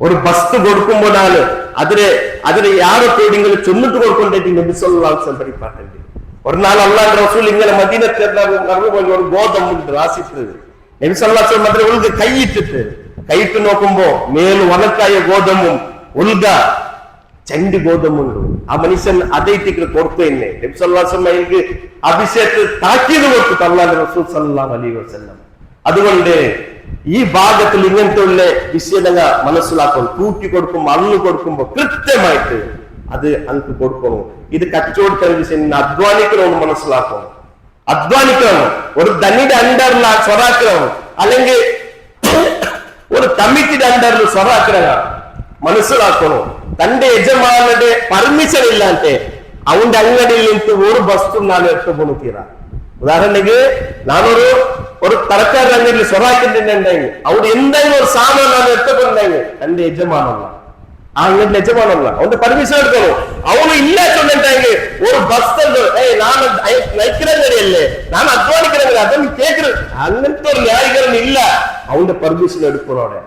ഒരു വസ്തു കൊടുക്കുമ്പോഴാണ് അതിന് യാതൊക്കെ എവിടെയെങ്കിലും ചൊന്നിട്ട് കൊടുക്കൊണ്ടേക്ക് നബി സല്ലല്ലാഹു അലൈഹി വസല്ലം പരിപാട്ടുണ്ട്. ഒരു നാൾ അള്ളാഹുവിന്റെ റസൂൽ ഇങ്ങനെ മദീനത്തിൽ ഒരു ഗോതമ്പുണ്ട് റാസിത്ത്. നബി സല്ലല്ലാഹു അലൈഹി വസല്ലം അതിൽ ഉൾഗ കൈയിട്ട് നോക്കുമ്പോ മേൽ വണക്കായ ഗോതമ്പും ഉൾഗ ചണ്ടി ഗോതമ്പുണ്ട്. ആ മനുഷ്യൻ അതേറ്റിക്ക് കൊടുത്തു തന്നെ. നബി സല്ലല്ലാഹു അലൈഹി വസല്ലം എനിക്ക് അഭിഷേകത്തിൽ താക്കീത് കൊടുത്തു അള്ളാഹുവിന്റെ റസൂൽ സല്ലല്ലാഹു അലൈഹി വസല്ലം. അതുകൊണ്ട് ഈ ഭാഗത്തിൽ ഇങ്ങനത്തെ ഉള്ള വിഷയങ്ങൾ മനസ്സിലാക്കണം. തൂക്കി കൊടുക്കുമ്പോ അന്ന് കൊടുക്കുമ്പോ കൃത്യമായിട്ട് അത് അനക്ക് കൊടുക്കണം. ഇത് കച്ചവടത്തെ വിഷയം അധ്വാനിക്കണമെന്ന് മനസ്സിലാക്കണം. അധ്വാനിക്കണം. ഒരു ധനിയുടെ അണ്ടറിൽ സ്വറാക്കണം, അല്ലെങ്കിൽ ഒരു കമ്മിറ്റിയുടെ അണ്ടറിൽ സ്വറാക്കണം. മനസ്സിലാക്കണം. തന്റെ യജമാനന്റെ പെർമിഷൻ ഇല്ലാതെ അവന്റെ അങ്ങടിയിൽ നിന്ന് ഒരു വസ്തു ഞാൻ എടുത്തു തീരാ. ഉദാഹരണക്ക് ഒരു തറക്കാരൻ അങ്ങടിയിൽ സ്വറാക്കിട്ടുണ്ടെങ്കിൽ അവിടെ എന്തെങ്കിലും ഒരു സാധനം ഞാൻ എടുത്തിട്ടുണ്ടെങ്കിൽ എന്റെ യജമാനുള്ള ആ അങ്ങന്റെ യജമാനുള്ള അവന്റെ പെർമിഷൻ എടുക്കണോ. അവന് ഇല്ല ചൊല്ലിട്ടെങ്കിൽ ഒരു ബസ് ഞാൻ നയിക്കണല്ലേ, ഞാൻ അധ്വാനിക്കണമെങ്കിൽ അതൊന്നും കേൾക്കരുത്. അങ്ങനത്തെ ഒരു ന്യായീകരണം ഇല്ല. അവന്റെ പെർമിഷൻ എടുക്കണം. അവിടെ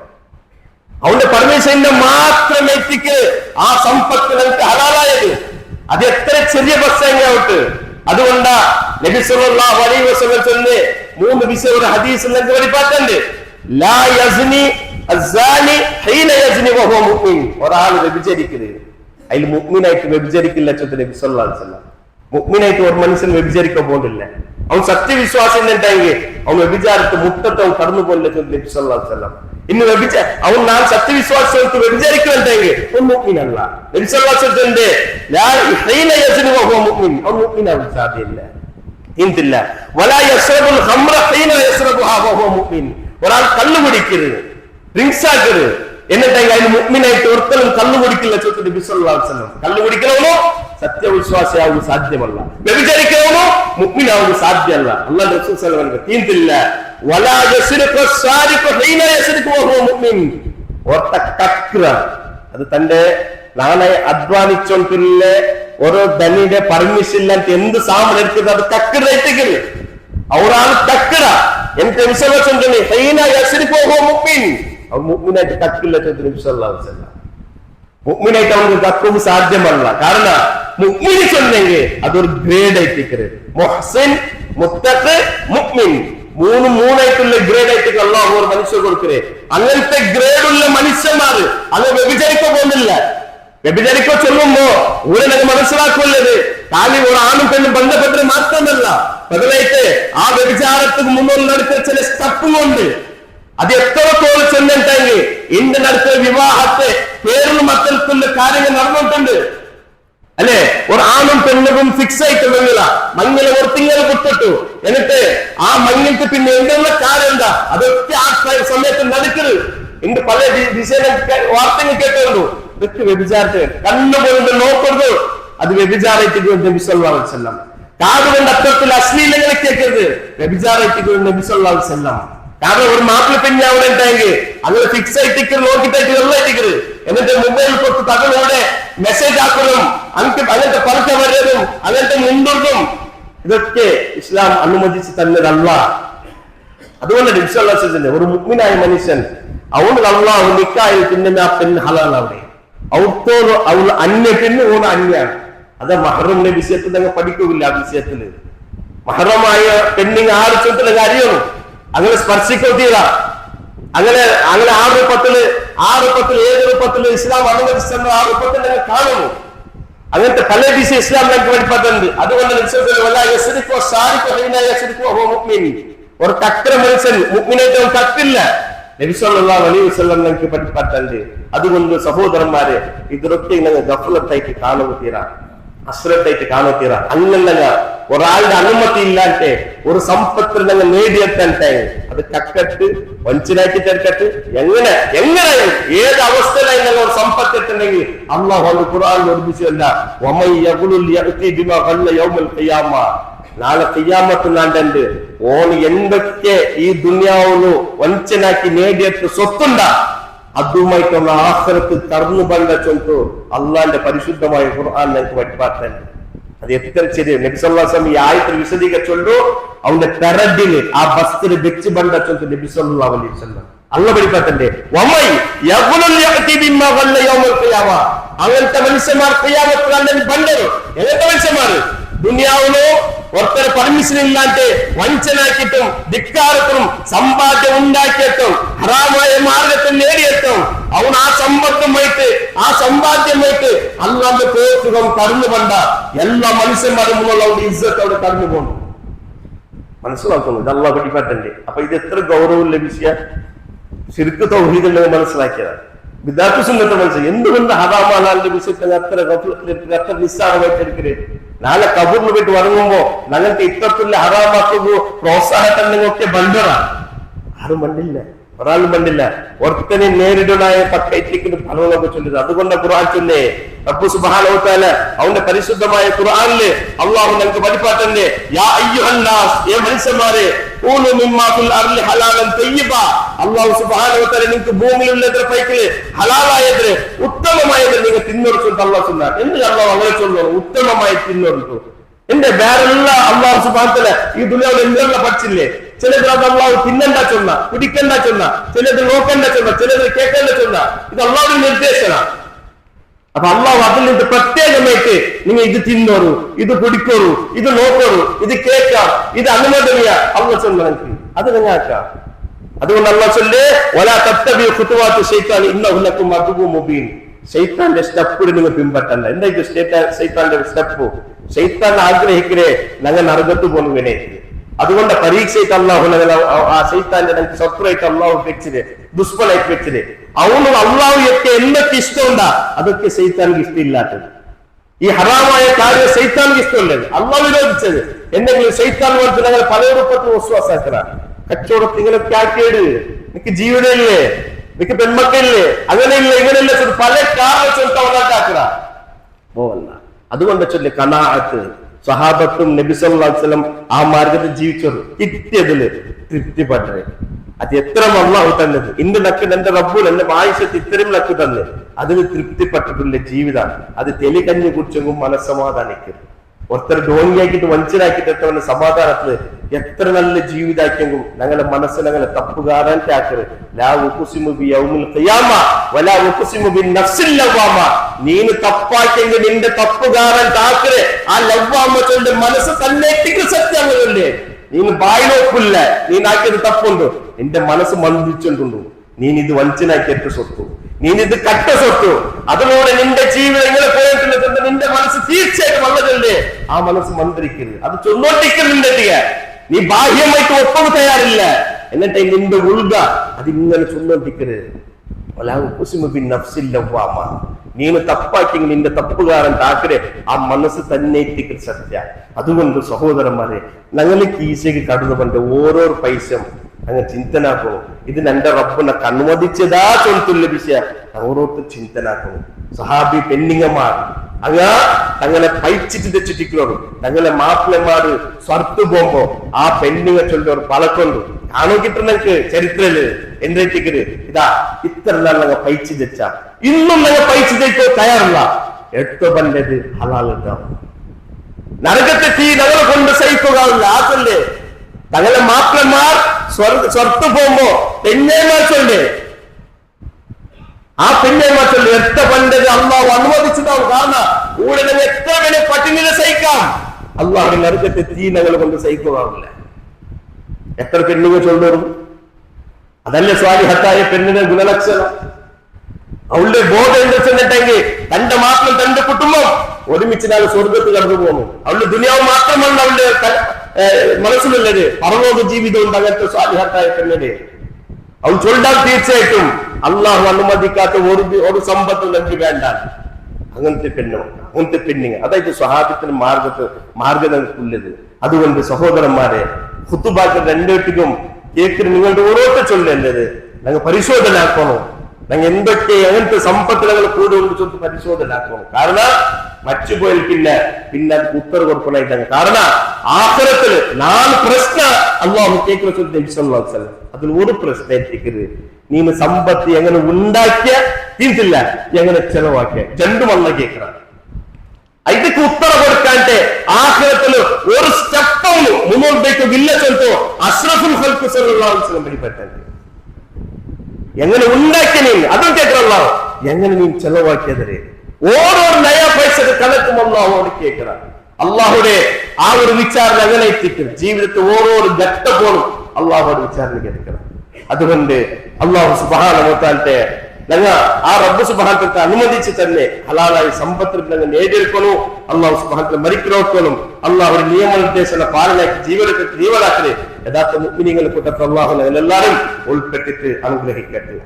അവന്റെ പെർമിഷന്റെ മാത്രം എത്തിക്ക് ആ സമ്പത്ത് നമുക്ക് ഹലാലായത്. അത് എത്ര ചെറിയ ബസ്സായിട്ട്. അതുകൊണ്ടാ നബി സല്ലല്ലാഹു അലൈഹി വസല്ലം ചൊല്ലുന്ന 3 വിഷയം ഒരു ഹദീസിൽ നമുക്ക് വെളിപ്പാട്ടുണ്ട്. ലാ യസ്നി അസ്സാനി ഹീന യസ്നി വഹുവ മുഅ്മിൻ. ഒരാൾ വ്യഭിചരിക്കരുത്, അതിൽ മുഅ്മിനായിട്ട് വ്യഭിചരിക്കില്ല ചൊല്ലുന്ന നബി സല്ലല്ലാഹു അലൈഹി വസല്ലം. മുഅ്മിനായിട്ട് ഒരു മനുഷ്യൻ വ്യഭിചരിക്കാൻ പോകുന്നില്ല. അവൻ സത്യവിശ്വാസം ഉണ്ടെങ്കിൽ അവൻ വ്യഭിചാരത്തെ മുട്ടത്തെ അവൻ കടന്നു പോകില്ല ചൊല്ലുന്ന നബി സല്ലല്ലാഹു അലൈഹി വസല്ലം. ഇന്ന് അവൻ ഞാൻ സത്യവിശ്വാസത്തെ വ്യഭിചരിക്കുന്നുണ്ടെങ്കിൽ അവൻ മുഅ്മിനല്ല. നബി സല്ലല്ലാഹു അലൈഹി വസല്ലം ലാ ഹീന യസ്നി വഹുവ മുഅ്മിൻ, അവൻ മുഅ്മിനാവാൻ സാധ്യതയില്ല. ഇന്തില്ല വലാ യശ്റബുൽ ഖംറ ഹീന യശ്റബുഹാ വഹുവ മുഅ്മിൻ. ഒരാൾ കള്ളു കുടിക്കരുത്, ഡ്രിങ്ക്സ് ആക്കരുത്, എന്നിട്ടെങ്കിൽ അതിന് മുഅ്മിനായിട്ട് ഒരിക്കലും കള്ളു കുടിക്കില്ല ചൊല്ലുന്ന നബി സല്ലല്ലാഹു അലൈഹി വസല്ലം. കള്ളു കുടിക്കണമോ സത്യവിശ്വാസിയാവുക സാധ്യമല്ല. വ്യഭിചരിക്കണമോ മുഅ്മിനാവുക സാധ്യമല്ല. അല്ലാഹു റസൂൽ സല്ലല്ലാഹു അലൈഹി വസല്ലം തീർത്തില്ല. വലാ യശ്രിഖു സാരിഖു ഹീന യശ്രിഖു വഹുവ മുഅ്മിൻ. ഒറ്റ കക്ര അത് തന്റെ നാളെ അധ്വാനിച്ചോണ്ടുള്ള ഓരോ ധനിയുടെ പെർമിഷൻ ഇല്ലാത്ത എന്ത് സാധനം എടുക്കുന്നത് അത് കക്കറേറ്റിക്കല്. അവരാണ് കക്കറ. എനിക്ക് വിശ്വാസം ഹീന യശ്രിഖു വഹുവ മുഅ്മിൻ. അവർ മുഅ്മിനായിട്ട് കക്കില്ല നബി സല്ലല്ലാഹു അലൈഹി വസല്ലം. മുഅ്മിനായിട്ട് അവർക്ക് തക്കും സാധ്യമല്ല. കാരണം മുഅ്മിൻ ചൊന്നെങ്കിൽ അതൊരു ഗ്രേഡ് ആയിട്ടിക്കര്. മുഹ്സിൻ, മുത്തഖ്, മുഅ്മിൻ മൂന്നായിട്ടുള്ള ഗ്രേഡ് ആയിട്ട് അല്ലാഹു ഒരു മനുഷ്യ കൊടുക്കരേ. അങ്ങനത്തെ ഗ്രേഡുള്ള മനുഷ്യന്മാര് അത് വ്യഭിചരിക്ക പോകുന്നില്ല. വ്യഭിചരിക്ക ചൊല്ലുമ്പോ ഊരനൊക്കെ മനസ്സിലാക്കുള്ളത് കാലി ഒരു ആണും പെണ്ണും ബന്ധപ്പെട്ടത് മാത്രമല്ല, പതിനായിട്ട് ആ വ്യഭിചാരത്തിന് മുന്നോട്ട് നടത്തിയ ചില സ്റ്റെപ്പും കൊണ്ട് അത് എത്രത്തോളം ചെന്നിട്ടെങ്കിൽ ഇന്ത്യൻ അടുത്ത വിവാഹത്തെ പേരിലും അത്തരത്തിലുള്ള കാര്യങ്ങൾ നടന്നിട്ടുണ്ട് അല്ലെ. ഒരു ആണും പെണ്ണും ഫിക്സ് ആയിട്ടുള്ള മഞ്ഞൾ ഒരു തിങ്ങൽ കൊടുത്തിട്ടു, എന്നിട്ട് ആ മഞ്ഞൾക്ക് പിന്നെ എന്തെല്ലാം കാര്യം എന്താ അതൊക്കെ ആ സമയത്ത് നടക്കരുത്. ഇന്ന് പല ദിശയിലും വാർത്തകൾ കേട്ടുള്ളൂ. ഇതൊക്കെ വ്യഭിചാരത്തെ കണ്ണുകൊണ്ട് നോക്കരുത്, അത് വ്യഭിചാരത്തിൽ നബി സല്ലല്ലാഹു അലൈഹി വസല്ലം. കാതുകൊണ്ട് അത്തരത്തിൽ അശ്ലീലങ്ങളെ കേൾക്കരുത്, വ്യഭിചാരത്തിൽ നബി സല്ലല്ലാഹു അലൈഹി വസല്ലം. കാരണം ഒരു മാപ്പിള പിന്നെ അവിടെ ഉണ്ടെങ്കിൽ അങ്ങനെ ഫിക്സ് ആയിട്ട് നോക്കിട്ടായിട്ട് വെള്ളമായിട്ടിക്കരുത്. എന്നിട്ട് മൊബൈൽ കൊടുത്ത് തകളോടെ മെസ്സേജ് ആക്കലും അങ്ങനത്തെ പറക്ക വരലും അങ്ങനത്തെ മുൻപും ഇതൊക്കെ ഇസ്ലാം അനുമതിച്ച് തന്നതല്ല. അതുകൊണ്ട് നബി സല്ലല്ലാഹു അലൈഹി വസല്ലം ഒരു മുഅ്മിനായ മനുഷ്യൻ അവന് അല്ലാഹു നിക്കായിൽ പിന്നെ ആ പെണ്ണ് ഹലാൽ അവിടെ അവത്തോട് അവൾ അന്യ പെണ്ണ് ഓണ് അന്യാണ്. അത് മഹറമിന്റെ വിഷയത്തിൽ നിങ്ങൾ പഠിക്കില്ല. ആ വിഷയത്തില് മഹറമായ പെണ്ണിങ് ആറ് ചുറ്റിലും അറിയണം, അങ്ങനെ സ്പർശിക്കത്തില്ല. അങ്ങനെ ആ രൂപത്തില് 7 രൂപത്തില് ഇസ്ലാം അനുവദിച്ച ആ രൂപത്തിൽ നിങ്ങൾ കാണുന്നു. അങ്ങനത്തെ പല വിഷയം ഇസ്ലാം ഞങ്ങൾക്ക് പഠിപ്പത്തുണ്ട്. അതുകൊണ്ട് ഒരു തക്ര മനുഷ്യൻ മുഅ്മിനായിട്ട് തക്കില്ല. നബി സല്ലല്ലാഹു അലൈഹി വസല്ലം ഞങ്ങൾക്ക് പഠിപ്പത്തുണ്ട്. അതുകൊണ്ട് സഹോദരന്മാരെ ഇതൊക്കെ നിങ്ങൾ ഗഫലത്തായിട്ട് കാണുക, അശ്രദ്ധയായിട്ട് കാണുക. അങ്ങനെ ഒരാളുടെ അനുമതി ഇല്ലാട്ടെ ഒരു സമ്പത്തിൽ നിങ്ങൾ നേടിയെത്തട്ടെ, അത് കക്കട്ട് വഞ്ചനാക്കിട്ടെടുക്കട്ട് എങ്ങനെ ഏത് അവസ്ഥയിലായി നിങ്ങൾ ഒരു സമ്പത്ത് എത്തുന്നെങ്കിൽ അല്ലാഹു ഖുർആനിൽ ഓർമ്മിച്ചല്ല, നാളെ ഖിയാമത്ത് നാണ്ടുണ്ട് ഓന് എന്തൊക്കെ ഈ ദുനിയാവിന് വഞ്ചനാക്കി നേടിയെത്ത സ്വത്തുണ്ടാ അതുമായിട്ടുള്ള ആഖിറത്ത് കടന്നു പണ്ട ചൊല്ലു അള്ളാന്റെ പരിശുദ്ധമായ ഖുർആൻ ഞങ്ങൾക്ക് പഠിപ്പാക്കാൻ. അത് എത്ര ശരി. നബി സല്ലല്ലാഹു അലൈഹി വസല്ലം ഈ ആയത്തിൽ വിശദീകരിച്ചൊല്ലു അവന്റെ തെറഡില് ആ ബസ്തിൽ വെച്ച് ബണ്ട ചൊല്ലു നബി സല്ലല്ലാഹു അലൈഹി വസല്ലം അള്ള പഠിപ്പാത്തന്റെ അങ്ങനത്തെ മനുഷ്യന്മാർ ഖിയാമത്ത് നാളിൽ ബണ്ടോ. എങ്ങനത്തെ മനുഷ്യന്മാർ ദുനിയാവിലോ ഒത്തര പെർമിഷൻ ഇല്ലാണ്ട് വഞ്ചനാക്കിയിട്ടും ധിക്കാരത്തിനും സമ്പാദ്യം ഉണ്ടാക്കിയിട്ടും ഹറാമായ മാർഗത്തിൽ നേടിയെത്തും അവൻ ആ സമ്പത്തുമായിട്ട് ആ സമ്പാദ്യമായിട്ട് അല്ലാതെ പോസുഖം കടന്നു പണ്ട എല്ലാ മനുഷ്യന്മാരും മുന്നുള്ള ഇസ്സത്ത് അവിടെ കടന്നു പോകുന്നു. മനസ്സിലാക്കുന്നു ഇത് അള്ളാഹു പഠിപ്പാറ്റണ്ടേ. അപ്പൊ ഇത് എത്ര ഗൗരവം ലഭിച്ച ശിർക്ക് തൗഹീദുണ്ടെന്ന് മനസ്സിലാക്കിയതാണ്. വിദാത്ത് സുന്നത്തെ മനസ്സിലാക്കി എന്തുകൊണ്ട് ഹറാമാലാന്റെ വിഷയത്തിൽ അത്ര നിസ്സാരമായിട്ട് എടുക്കരുത്. നാളെ കബൂറിന് പോയിട്ട് വറങ്ങുമ്പോ ഞങ്ങൾക്ക് ഇത്തരത്തിലുള്ള ഹറാമാക്കുക പ്രോത്സാഹനങ്ങളൊക്കെ ബന്ധമാണ്. ആരും ബണ്ടില്ല, ഒരാളും ബണ്ടില്ല. ഒരുത്തനെ നേരിടായ പക്കൈറ്റിക്കുന്ന ഫലങ്ങളൊക്കെ ചൊല്ലുന്നത്. അതുകൊണ്ട് ഖുർആൻ ചൊല്ലേ റബ്ബ് സുബ്ഹാനഹു വ തആല അവന്റെ പരിശുദ്ധമായ ഖുർആനില് അല്ലാഹു ഞങ്ങൾക്ക് പഠിപ്പാറ്റണ്ടേ, യാ അയ്യുഹന്നാസ്, ഏ മനുഷ്യന്മാരെ, ഖൂലു മിമ്മാ ഫിൽ അർളി ഹലാലൻ തയ്യിബാ, അല്ലാഹു സുബ്ഹാനഹു വ തആല നിങ്ങൾക്ക് ഭൂമിയിലുള്ളതിന്റെ പൈക്കില് ഹലാലായതിന് ഉത്തമമായത് നിങ്ങൾ തിന്നൊടുത്തു അല്ലാഹു സുബ്ഹാനഹു. എന്ത് അല്ലാഹു അങ്ങനെ ചൊല്ലുന്നു, ഉത്തമമായി തിന്നൊടുത്തു. എന്റെ വേറെല്ല അല്ലാഹു സുബ്ഹാനഹു വ തആല ഈ ദുനിയാവിൽ എന്തെല്ലാം പഠിച്ചില്ലേ. ചിലത് അത് അല്ലാഹു തിന്നണ്ട ചൊന്ന, കുടിക്കണ്ട ചൊന്ന, ചിലത് നോക്കണ്ട ചൊന്ന, ചിലത് കേൾക്കണ്ട ചൊന്ന. ഇത് അല്ലാഹുവിന്റെ നിർദ്ദേശമാണ്. അപ്പൊ അല്ലാഹു അതിൽ നിന്ന് പ്രത്യേകമായിട്ട് നിങ്ങൾ ഇത് തിന്നോറു, ഇത് കുടിക്കോറു, ഇത് നോക്കോറു, ഇത് കേൾക്കാം, ഇത് അനുമോദനീയ അല്ലാഹു ചൊല്ലി അത് നിങ്ങൾക്കാം. അതുകൊണ്ട് അല്ലാഹു ചൊല്ലേ വലാ തത്തബിഉ ഖുതുവാത്തി ശൈത്താൻ ഇന്നഹു ലക്കും അദുവ്വുൻ മുബീൻ. ശൈത്താന്റെ സ്റ്റെപ്പ് നിങ്ങൾ പിൻപറ്റല്ല. എന്താ ശൈത്താന്റെ സ്റ്റെപ്പ്? ശൈത്താൻ ആഗ്രഹിക്കലേ ഞങ്ങൾ നരകത്ത് പോകുന്നവനെ. അതുകൊണ്ട് പരീക്ഷയ്ക്ക് അള്ളാഹു ആ ശൈത്താന്റെ ശത്രുവായിട്ട് അള്ളാഹു വെച്ചിട്ട് ദുഷ്ഫലായിട്ട് വെച്ചിട്ട് അവന് അള്ളാഹു ഒക്കെ എന്തൊക്കെ ഇഷ്ടമുണ്ടാ അതൊക്കെ ശൈത്താനിക്ക് ഇഷ്ടമില്ലാത്തത്. ഈ ഹറാമായ കാര്യം ശൈത്താനിക്ക് ഇഷ്ടമുള്ളത്, അള്ളാഹു വിരോധിച്ചത്. എന്തെങ്കിലും ശൈത്താൻ പറഞ്ഞ് ഞങ്ങൾ പല രൂപത്തിൽ വിശ്വാസാക്കറ കച്ചവടത്തിൽ ഇങ്ങനെയൊക്കെ ആക്കിയത്. നിനക്ക് ജീവിതമില്ലേ, നിനക്ക് പെൺമക്കളില്ലേ, അങ്ങനെയില്ല ഇങ്ങനെയില്ല, പല കാരണം ചൊല്ലിട്ടാക്കറ പോവല്ല. അതുകൊണ്ട് ചൊല്ലി ഖനാഅത്ത് സഹാബത്തും നബി സല്ലല്ലാഹു അലൈഹി വസല്ലം ആ മാർഗത്തിൽ ജീവിച്ചത് കിട്ടിയതില് തൃപ്തിപ്പെട്ടത്. അത് എത്ര അല്ലാഹു തന്നത്. ഇന്ന് നക്ക് എന്റെ റബ്ബുൽ എന്റെ ആയിഷത്ത് ഇത്രയും നക്ക് തന്നെ അതിന് തൃപ്തിപ്പെട്ടിട്ടുള്ള ജീവിതമാണ്. അത് തെളികഞ്ഞു കുറിച്ചെങ്കും മനസ്സമാധാനിക്കരുത്. ഒരുത്തർ രോഗിയാക്കിയിട്ട് വഞ്ചനാക്കിയിട്ട് എത്തവന്റെ സമാധാനത്തില് എത്ര നല്ല ജീവിതാക്കിയെങ്കിലും ഞങ്ങളുടെ മനസ്സ് ഞങ്ങളെ തപ്പുകാരൻ നീന് തപ്പാക്കിയെങ്കിൽ നിന്റെ തപ്പുകാരൻ താക്കര് ആ ലവ്വാമ ചൊല്ല് മനസ്സ് തന്നെ സത്യമല്ലേ നീന് ബായിലോപ്പില്ല നീനാക്കിയത് തപ്പുണ്ടോ എന്റെ മനസ്സ് മന്ദിച്ചുകൊണ്ടുണ്ടോ നീനിത് വഞ്ചനാക്കിയിട്ട് സ്വത്തു നീനിത് കട്ട സ്വത്തു അതിലൂടെ നിന്റെ ജീവിതം എങ്ങനെ പോയിട്ടുള്ളത് നിന്റെ മനസ്സ് തീർച്ചയായിട്ടും വന്നതല്ലേ ആ മനസ്സ് മന്ത്രിക്കരുത് അത് ചൊന്നോട്ടിക്കുന്നുണ്ട് നീ ബാഹ്യമായിട്ട് ഒപ്പം തയ്യാറില്ല എന്നിട്ട് നിന്റെ ഉൾഗ അതിങ്ങനെ ചൊന്നോട്ടിക്കരുത് നീന് തപ്പാക്കിയെങ്കിൽ നിന്റെ തപ്പുകാരൻ താക്കരെ ആ മനസ്സ് തന്നെ സത്യ. അതുകൊണ്ട് സഹോദരന്മാരെ ഞങ്ങൾ കീശയ്ക്ക് കടന്നു പണ്ട് ഓരോ പൈസയും അങ്ങ് ചിന്തനാക്കണം ഇത് എന്റെ റബ്ബിനെ അനുവദിച്ചതാ ചൊല്ലുള്ള വിഷയം ഓരോരുത്തർ ചിന്തനാക്കണം. സഹാബി പെണ്ണിങ്ങന്മാർ അങ്ങ തങ്ങളെ പൈച്ചിട്ട് തെച്ചിട്ടിക്കണോടും തങ്ങളെ മാപ്പിളമാര് സ്വർത്തു പോകുമ്പോ ആ പെണ്ണിങ്ങ ചൊല്ലൊരു പളക്കൊണ്ടു കാണോക്കിട്ടുണ്ടെങ്കിൽ ചരിത്രത്തില് എന്തെത്തിക്കര് ഇതാ ഇത്ര നാൾ ഞങ്ങൾ പൈച്ച് തെച്ച ഇന്നും ഞങ്ങൾ പൈച്ച് തെച്ചോ തയ്യാറില്ല എട്ടോ പണ്ടത് ഹലാലുണ്ടാവും നരകത്തെ തീ ഞങ്ങളെ കൊണ്ട് സഹിക്കുകയില്ല ആ ചൊല്ലേ തങ്ങളെ മാപ്പിളമാർ സ്വർത്തു പോകുമ്പോ പെണ്ണേമാർ ചൊല്ലേ ആ പെണ്ണേമാർ ചൊല്ലി എത്ര പണ്ടത് അള്ളാഹു അനുവദിച്ചിട്ടാവും കാരണം കൂടെ ഞങ്ങൾ എത്ര വേണേ പട്ടിണിനെ സഹിക്കാം അള്ളാഹു നരകത്തെ തീ ഞങ്ങളെ കൊണ്ട് സഹിക്കുകയില്ല. എത്ര പെണ്ണുങ്ങൾ ചൊല്ലും അതല്ലേ സ്വാലിഹത്തായ പെണ്ണിന്റെ ഗുണലക്ഷണം. അവളുടെ ബോധം എന്താ ചെന്നിട്ടെങ്കിൽ തന്റെ മാത്രം തന്റെ കുടുംബം ഒരുമിച്ച് ഞാൻ സ്വർഗത്ത് കടന്നു പോകുന്നു. അവളുടെ ദുനിയാവ് മാത്രമല്ല അവളുടെ മനസ്സിലുള്ളത് പരലോക ജീവിതം ഉണ്ട് അങ്ങനത്തെ സ്വാലിഹത്തായ പെണ്ണിന്. അവൾ ചൊല്ലാൻ തീർച്ചയായിട്ടും അള്ളാഹു അനുമതിക്കാത്ത ഒരു സമ്പത്തും എനിക്ക് വേണ്ട അങ്ങനത്തെ പെണ്ണുങ്ങൾ അതായത് സ്വഹാബത്തിന് മാർഗമുള്ളത്. അതുകൊണ്ട് സഹോദരന്മാരെ ഖുതുബാക്ക് രണ്ടോട്ടിക്കും കേക്കിന് നിങ്ങളുടെ ഓരോരുത്തർ ചൊല്ലേണ്ടത് ഞങ്ങൾ പരിശോധനാക്കണം. ഞങ്ങൾ എന്തൊക്കെ അങ്ങനത്തെ സമ്പത്ത് ഞങ്ങൾ കൂടെ കൊണ്ട് ചൊല്ല് പരിശോധനാക്കണം. കാരണം മറ്റുപോയാൽ പിന്നെ അത് ഉത്തര കൊടുക്കണായിട്ട് കാരണം ആഖിറത്തില് 4 പ്രശ്ന അള്ളാഹു കേൾക്കുന്ന ചൊല്ല് അതിൽ ഒരു പ്രശ്നം എത്തിക്കരുത്. നീന് സമ്പത്ത് എങ്ങനെ ഉണ്ടാക്കിയ തീർത്തില്ല എങ്ങനെ ചെലവാക്കിയ രണ്ടും അല്ല കേൾക്കണം. ಇದಕ್ಕೆ ಉತ್ತರ ಕೊಡ್ಕಂತೆ ಆಖಿರತಲು ഒരു സ്റ്റെപ്പാണ് മുന്നോട്ടേക്ക് വില്ല ചൊല്ലോ അഷ്റഫുൽ ഖൽഖ് സല്ലല്ലാഹു അലൈഹി വസല്ലം പഠിപ്പിച്ചത്. എങ്ങനെ ഉണ്ടാക്കി നീ അതും കേൾക്കറല്ല എങ്ങനെ നീ ചെലവാക്കിയതരെ ഓരോ നയ പൈസക്ക് കണക്കും അല്ലാഹുവോട് കേൾക്കണം. അല്ലാഹുവേ ആ ഒരു വിചാരണ അങ്ങനെ എത്തിക്കും ജീവിതത്തിൽ ഓരോ ഘട്ടപ്പോഴും അല്ലാഹുവോട് വിചാരണ കേൾക്കണം. അതുകൊണ്ട് അല്ലാഹു സുബ്ഹാനഹു വ തആല ഞങ്ങൾ ആ റബ്ബ് സുബ്ഹാനഹു വ തആല അനുമതിച്ച് തന്നെ ഹലാലായി സമ്പത്തിൽ ഞങ്ങൾ നേടിയെടുക്കണം. അല്ലാഹു സുബ്ഹാനഹു വ തആല മരിക്കലോക്കണം. അല്ലാഹുവിന്റെ നിയമനിർദ്ദേശന പാലനയ്ക്ക് ജീവനാക്കല് യഥാർത്ഥ മുഅ്മിനീങ്ങളുടെ കൂട്ടത്തിൽ അല്ലാഹു ഞങ്ങൾ എല്ലാവരും ഉൾപ്പെട്ടിട്ട് അനുഗ്രഹിക്കട്ടെ.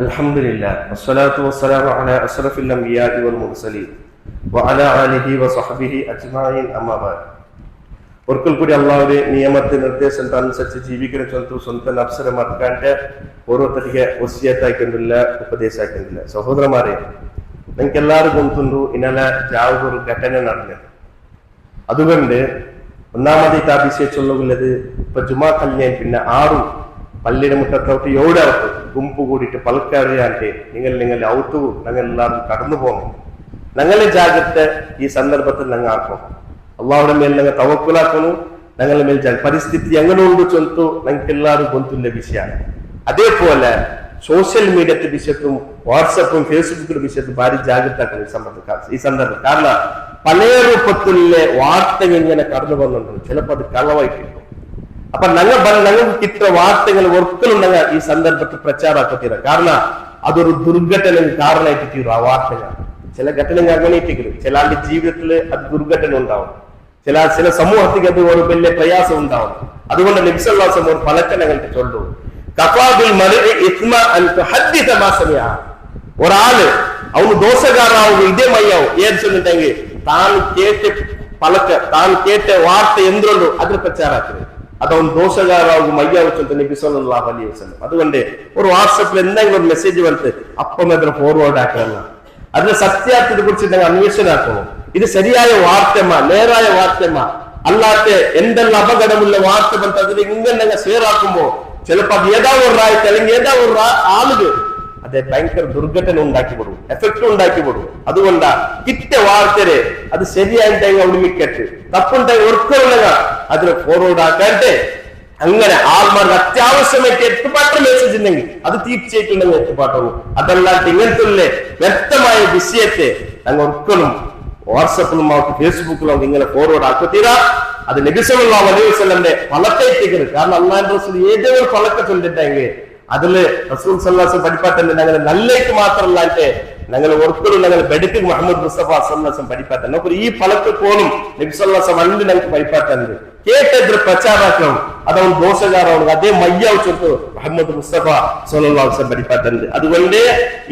അൽഹംദുലില്ലാ വസ്സലാത്തു വസ്സലാമു അലാ അഷ്റഫിൽ അംബിയാഇ വൽ മുർസലീൻ വഅലാ ആലിഹി വസഹ്ബിഹി അജ്മഈൻ അമ്മാ ബഅദ്. ഒരിക്കൽ കൂടി അള്ളാഹുവിന്റെ നിയമത്തെ നിർദ്ദേശം അനുസരിച്ച് ജീവിക്കുന്ന സ്വന്തം നഫ്സിനെ മറക്കാണ്ട് ഓരോരുത്തರಿಗೆ ವಸಿಯತ್ತಾಗಿಲ್ಲ ಉಪದೇಶ ಆಗಿಲ್ಲ. ಸಹೋದರಮಾರೇ നിങ്ങൾക്ക് എല്ലാവർക്കും ಗೊತ್ತುಂಟು ഇന്നലെ ജാവൂർ ഒരു ഘಟನೆ നടന്നത്. അതുകൊണ്ട് ഒന്നാമതായിട്ട് ആ വിഷയം ചൊല്ലുള്ളത് ഇപ്പൊ ജുമാ കഴിഞ്ഞ പിന്നെ 6 പള്ളിയുടെ മുറ്റത്തോട്ട് എവിടെയാവട്ടെ ഗുമ്പ് കൂടിയിട്ട് പലക്കറിയാണ്ട് നിങ്ങൾ ഔത്തു ഞങ്ങൾ എല്ലാവരും കടന്നു പോകണം. ഞങ്ങളെ ജാഗ്രത ഈ സന്ദർഭത്തിൽ ഞങ്ങൾ ആക്കണം. അള്ളാഹുടെ മേൽ ഞങ്ങൾ തവക്കുലാക്കണം. ഞങ്ങളുടെ മേൽ പരിസ്ഥിതി എങ്ങനെ ഉണ്ട് ചൊല്ലുത്തു ഞങ്ങൾക്ക് എല്ലാവരും ഗൊಂತುള്ള വിഷയമാണ്. അതേപോലെ സോഷ്യൽ മീഡിയത്തെ വിഷയത്തും വാട്സപ്പും ഫേസ്ബുക്കിന്റെ വിഷയത്തും ഭാരി ജാഗ്രത ഈ സന്ദർഭം. കാരണം പല രൂപത്തിലുള്ള വാർത്തകൾ ഇങ്ങനെ കടന്നു പോകുന്നുണ്ട്. ചിലപ്പോൾ അത് കളവായിട്ട് കിട്ടും. അപ്പൊ ഞങ്ങൾക്ക് കിട്ടുന്ന വാർത്തകൾ ഒരിക്കലുണ്ടെങ്കിൽ ഈ സന്ദർഭത്തിൽ പ്രചാരമാക്കത്തില്ല. കാരണം അതൊരു ദുർഘടനക്ക് കാരണമായിട്ട് തീരും ആ വാർത്തകൾ. ചില ഘട്ടനങ്ങൾ അങ്ങനെ ഇട്ടിരിക്കും. ചില ആളുടെ ജീവിതത്തിൽ അത് ദുർഘടന ഉണ്ടാവും. ചില സമൂഹത്തിന് അത് ഒരു വലിയ പ്രയാസം ഉണ്ടാവും. അതുകൊണ്ട് നബി സല്ലല്ലാഹു അലൈഹി വസല്ലം പലക്കനങ്ങൾക്ക് ചൊല്ലു കഫാബിൽ മർഇ ഇസ്മ അൻ തുഹദ്ദിസ മാ സമിഅ. ഒരാള് അവന് ദോഷകാരാവും ഇതേ മയ്യാവും ഏത് ചൊല്ലിട്ടെങ്കിൽ താൻ കേട്ട വാർത്ത എന്തുകൊണ്ടോ അതിൽ പ്രചാരാക്കുന്നത് അതവൻ ദോഷകാരാവും മയ്യാവും ചൊല്ലുന്ന നബി സല്ലല്ലാഹു അലൈഹി വസല്ലം. അതുകൊണ്ട് ഒരു വാട്സപ്പിൽ എന്തെങ്കിലും ഒരു മെസ്സേജ് വന്നിട്ട് അപ്പം അതിന് ഫോർവേഡ് ആക്കണം. അതിന്റെ സത്യാർത്ഥത്തെ കുറിച്ച് നിങ്ങൾ അന്വേഷണമാക്കണം. ഇത് ശരിയായ വാർത്തമാ നേരായ വാർത്തമാ അല്ലാത്ത എന്തെല്ലാം അപകടമുള്ള വാർത്ത ബന്ധം അതിൽ ഇങ്ങനെ ഷെയർ ആക്കുമ്പോ ചിലപ്പോ അത് ഏതാ ഒരു റായത്ത് അല്ലെങ്കിൽ ഏതാ ഒരു ആളുകൾ അതെ ഭയങ്കര ദുർഘടന ഉണ്ടാക്കി കൊടുക്കും, എഫക്ട് ഉണ്ടാക്കി കൊടുക്കും. അതുകൊണ്ടാ കിറ്റ വാർത്തരെ അത് ശരിയായിട്ടെങ്കിൽ ഉള്ളിക്കട്ട് തപ്പുണ്ടെങ്കിൽ ഒർക്കുള്ള അതിനെ ഫോർവേഡ് ആക്കാട്ടെ. അങ്ങനെ ആൾമാർക്ക് അത്യാവശ്യമായിട്ട് എത്തുപാട്ട മെസ്സേജ് ഉണ്ടെങ്കിൽ അത് തീർച്ചയായിട്ടുണ്ടെങ്കിൽ എത്തുപാട്ടുള്ളൂ. അതല്ലാണ്ട് ഇങ്ങനത്തെ വ്യക്തമായ വിഷയത്തെ ഞങ്ങൾ ഒരിക്കലും വാട്സപ്പിലും ഫേസ്ബുക്കിലും ഇങ്ങനെ ഫോർവേഡ് ആക്കത്തീരാ. അത് നബി സല്ലല്ലാഹു അലൈഹി വസല്ലമയുടെ പലത്തേക്ക്, കാരണം അല്ലാഹുവിന്റെ റസൂൽ ഏതോ ഒരു പലക്കെ ചൊല്ലിട്ടെങ്കിൽ അതില് റസൂൽ സല്ലല്ലാഹു അലൈഹി വസല്ലം പഠിപ്പാറ്റ ഞങ്ങൾ നല്ലേക്ക് മാത്രമല്ലാട്ടെ ഞങ്ങൾ ഒരിക്കലും ഞങ്ങൾ ബെടുക്ക് മുഹമ്മദ് മുസ്തഫ സല്ലല്ലാഹു അലൈഹി വസല്ലം പഠിപ്പാറ്റ ഈ പലക്ക് പോലും നബി സല്ലല്ലാഹു അലൈഹി വസല്ലം ഞങ്ങൾക്ക് പഠിപ്പാറ്റുണ്ട്. കേട്ടിട്ട് പ്രചാരക്കണം അതവൻ ദോഷകാരമാണ് അതേ മയ്യാവ് ചൊല്ല് മുഹമ്മദ് മുസ്തഫ സല്ലല്ലാഹു അലൈഹി വസല്ലം പഠിപ്പാറ്റുണ്ട്. അതുകൊണ്ട്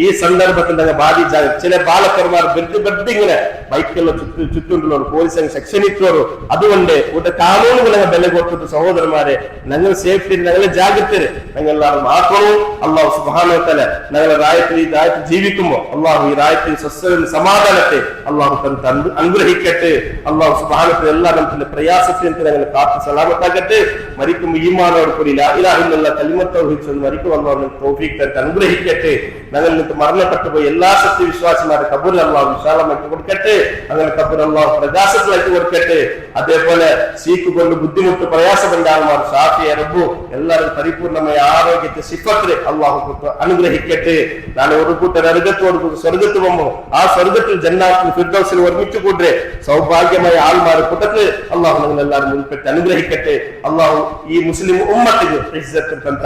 ഈ സന്ദർഭത്തിൽ ഞങ്ങൾ ബാധിച്ച ചില ബാലക്കന്മാർ ബെഡ് ഇങ്ങനെ ബൈക്കുള്ള ചുറ്റുണ്ടല്ലോ പോലീസ് സെക്ഷനിട്ടോറു. അതുകൊണ്ട് ഇവിടെ കാനൂനുകൾ ഞങ്ങൾ ബല കൊടുത്തിട്ട് സഹോദരന്മാരെ ഞങ്ങൾ സേഫ്റ്റി ഞങ്ങളെ ജാഗ്രത ഞങ്ങൾ എല്ലാവരും ആക്കണം. അള്ളാഹു സുബ്ഹാനഹു വ തആല ഞങ്ങളെ രാജ്യത്തിൽ ഈ രാജ്യത്ത് ജീവിക്കുമ്പോൾ അള്ളാഹു ഈ രാജ്യത്തിൽ സ്വസ്ഥവും സമാധാനത്തെ അള്ളാഹു അനുഗ്രഹിക്കട്ടെ. അള്ളാഹു സുബ്ഹാനഹു വ തആല എല്ലാ നമ്മുടെ പ്രയാസത്തിൽ ഞങ്ങൾ കാത്തു സലാമത്താക്കട്ടെ. മരിക്കുമ്പോൾ ഈമാനോട് കൂടി ലാ ഇലാഹ ഇല്ലല്ലാഹ് കലിമത്ത് തൗഹീദ് ചൊല്ലി മരിക്കും അള്ളാഹു തൗഫീഖ് തരട്ടെ, അനുഗ്രഹിക്കട്ടെ. ഞങ്ങളിൽ നിന്ന് മരണപ്പെട്ടു പോയി എല്ലാ സത്യവിശ്വാസിമാരുടെ കബൂൽ അള്ളാഹു വിശാലമാക്കി കൊടുക്കട്ടെ. അങ്ങനെ കബൂൽ അള്ളാഹു പ്രകാശത്തിലാക്കി കൊടുക്കട്ടെ. അതേപോലെ സീക്ക് കൊണ്ട് ബുദ്ധിമുട്ട് പ്രയാസമുണ്ടാകുമാർ ഷാഫി റബ്ബു എല്ലാവരും പരിപൂർണമായ ആരോഗ്യത്തെ സിഫത്തില് അള്ളാഹു അനുഗ്രഹിക്കട്ടെ. നാളെ ഒരു കൂട്ടർ അർഗത്തോട് സ്വർഗത്ത് പോകുമ്പോൾ ആ സ്വർഗത്തിൽ ജന്നാത്തിൽ ഫിർദൗസിൽ ഒരുമിച്ച് കൂട്ടരെ സൗഭാഗ്യമായ ആൾമാർ കൂട്ടത്തില് അള്ളാഹു നിങ്ങൾ എല്ലാവരും ഉൾപ്പെട്ട് അനുഗ്രഹിക്കട്ടെ. അള്ളാഹു ഈ മുസ്ലിം ഉമ്മത്തിന്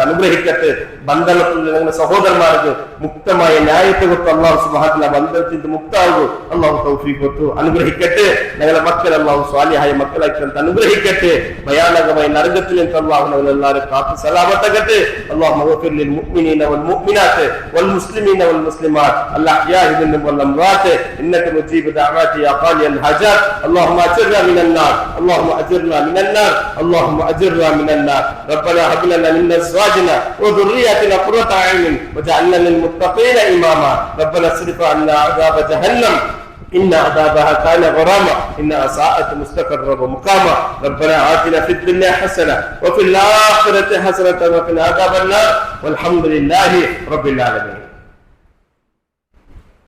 അനുഗ്രഹിക്കട്ടെ. ബന്ധനത്തിൽ ഞങ്ങളുടെ സഹോദരന്മാർക്ക് മുക്തമായ ന്യായത്തെ കൊടുത്ത് അള്ളാഹു സുബ്ഹാനഹു വ തആല ബന്ധത്തിൽ മുക്താവുക അള്ളാഹു തൗഫീഖ് കൊടുത്തു അനുഗ്രഹിക്കട്ടെ. ഞങ്ങളുടെ മക്കൾ അള്ളാഹു സ്വാലിഹായ മക്കളാക്കി അനുഗ്രഹിക്കട്ടെ. ഭയാനകമായ നരകത്തിൽ അള്ളാഹു ഞങ്ങൾ എല്ലാവരും കാത്തു സലാമത്താക്കട്ടെ. അള്ളാഹു മഗ്ഫിർ ലിൽ മുഅ്മിനീന വൽ മുഅ്മിനാത്ത് വൽ മുസ്ലിമീന വൽ മുസ്ലിമാത്ത് അൽ അഹ്യാഇ മിൻഹും വൽ അംവാത്ത് ഇന്നക മുജീബു ദഅവാതി യാ ഖാലിയൽ ഹജാത്ത് اللهم اجرنا من النار اللهم اجرنا من النار اللهم اجرنا من النار ربنا هب لنا من ازواجنا وذرياتنا قرة اعين واجعلنا للمتقين اماما ربنا اصرف عنا عذاب جهنم إن عذابها كان غراما إنها ساءت مستقرا ومقاما ربنا آتنا في الدنيا حسنة وفي الآخرة حسنة وقنا عذاب النار والحمد لله رب العالمين.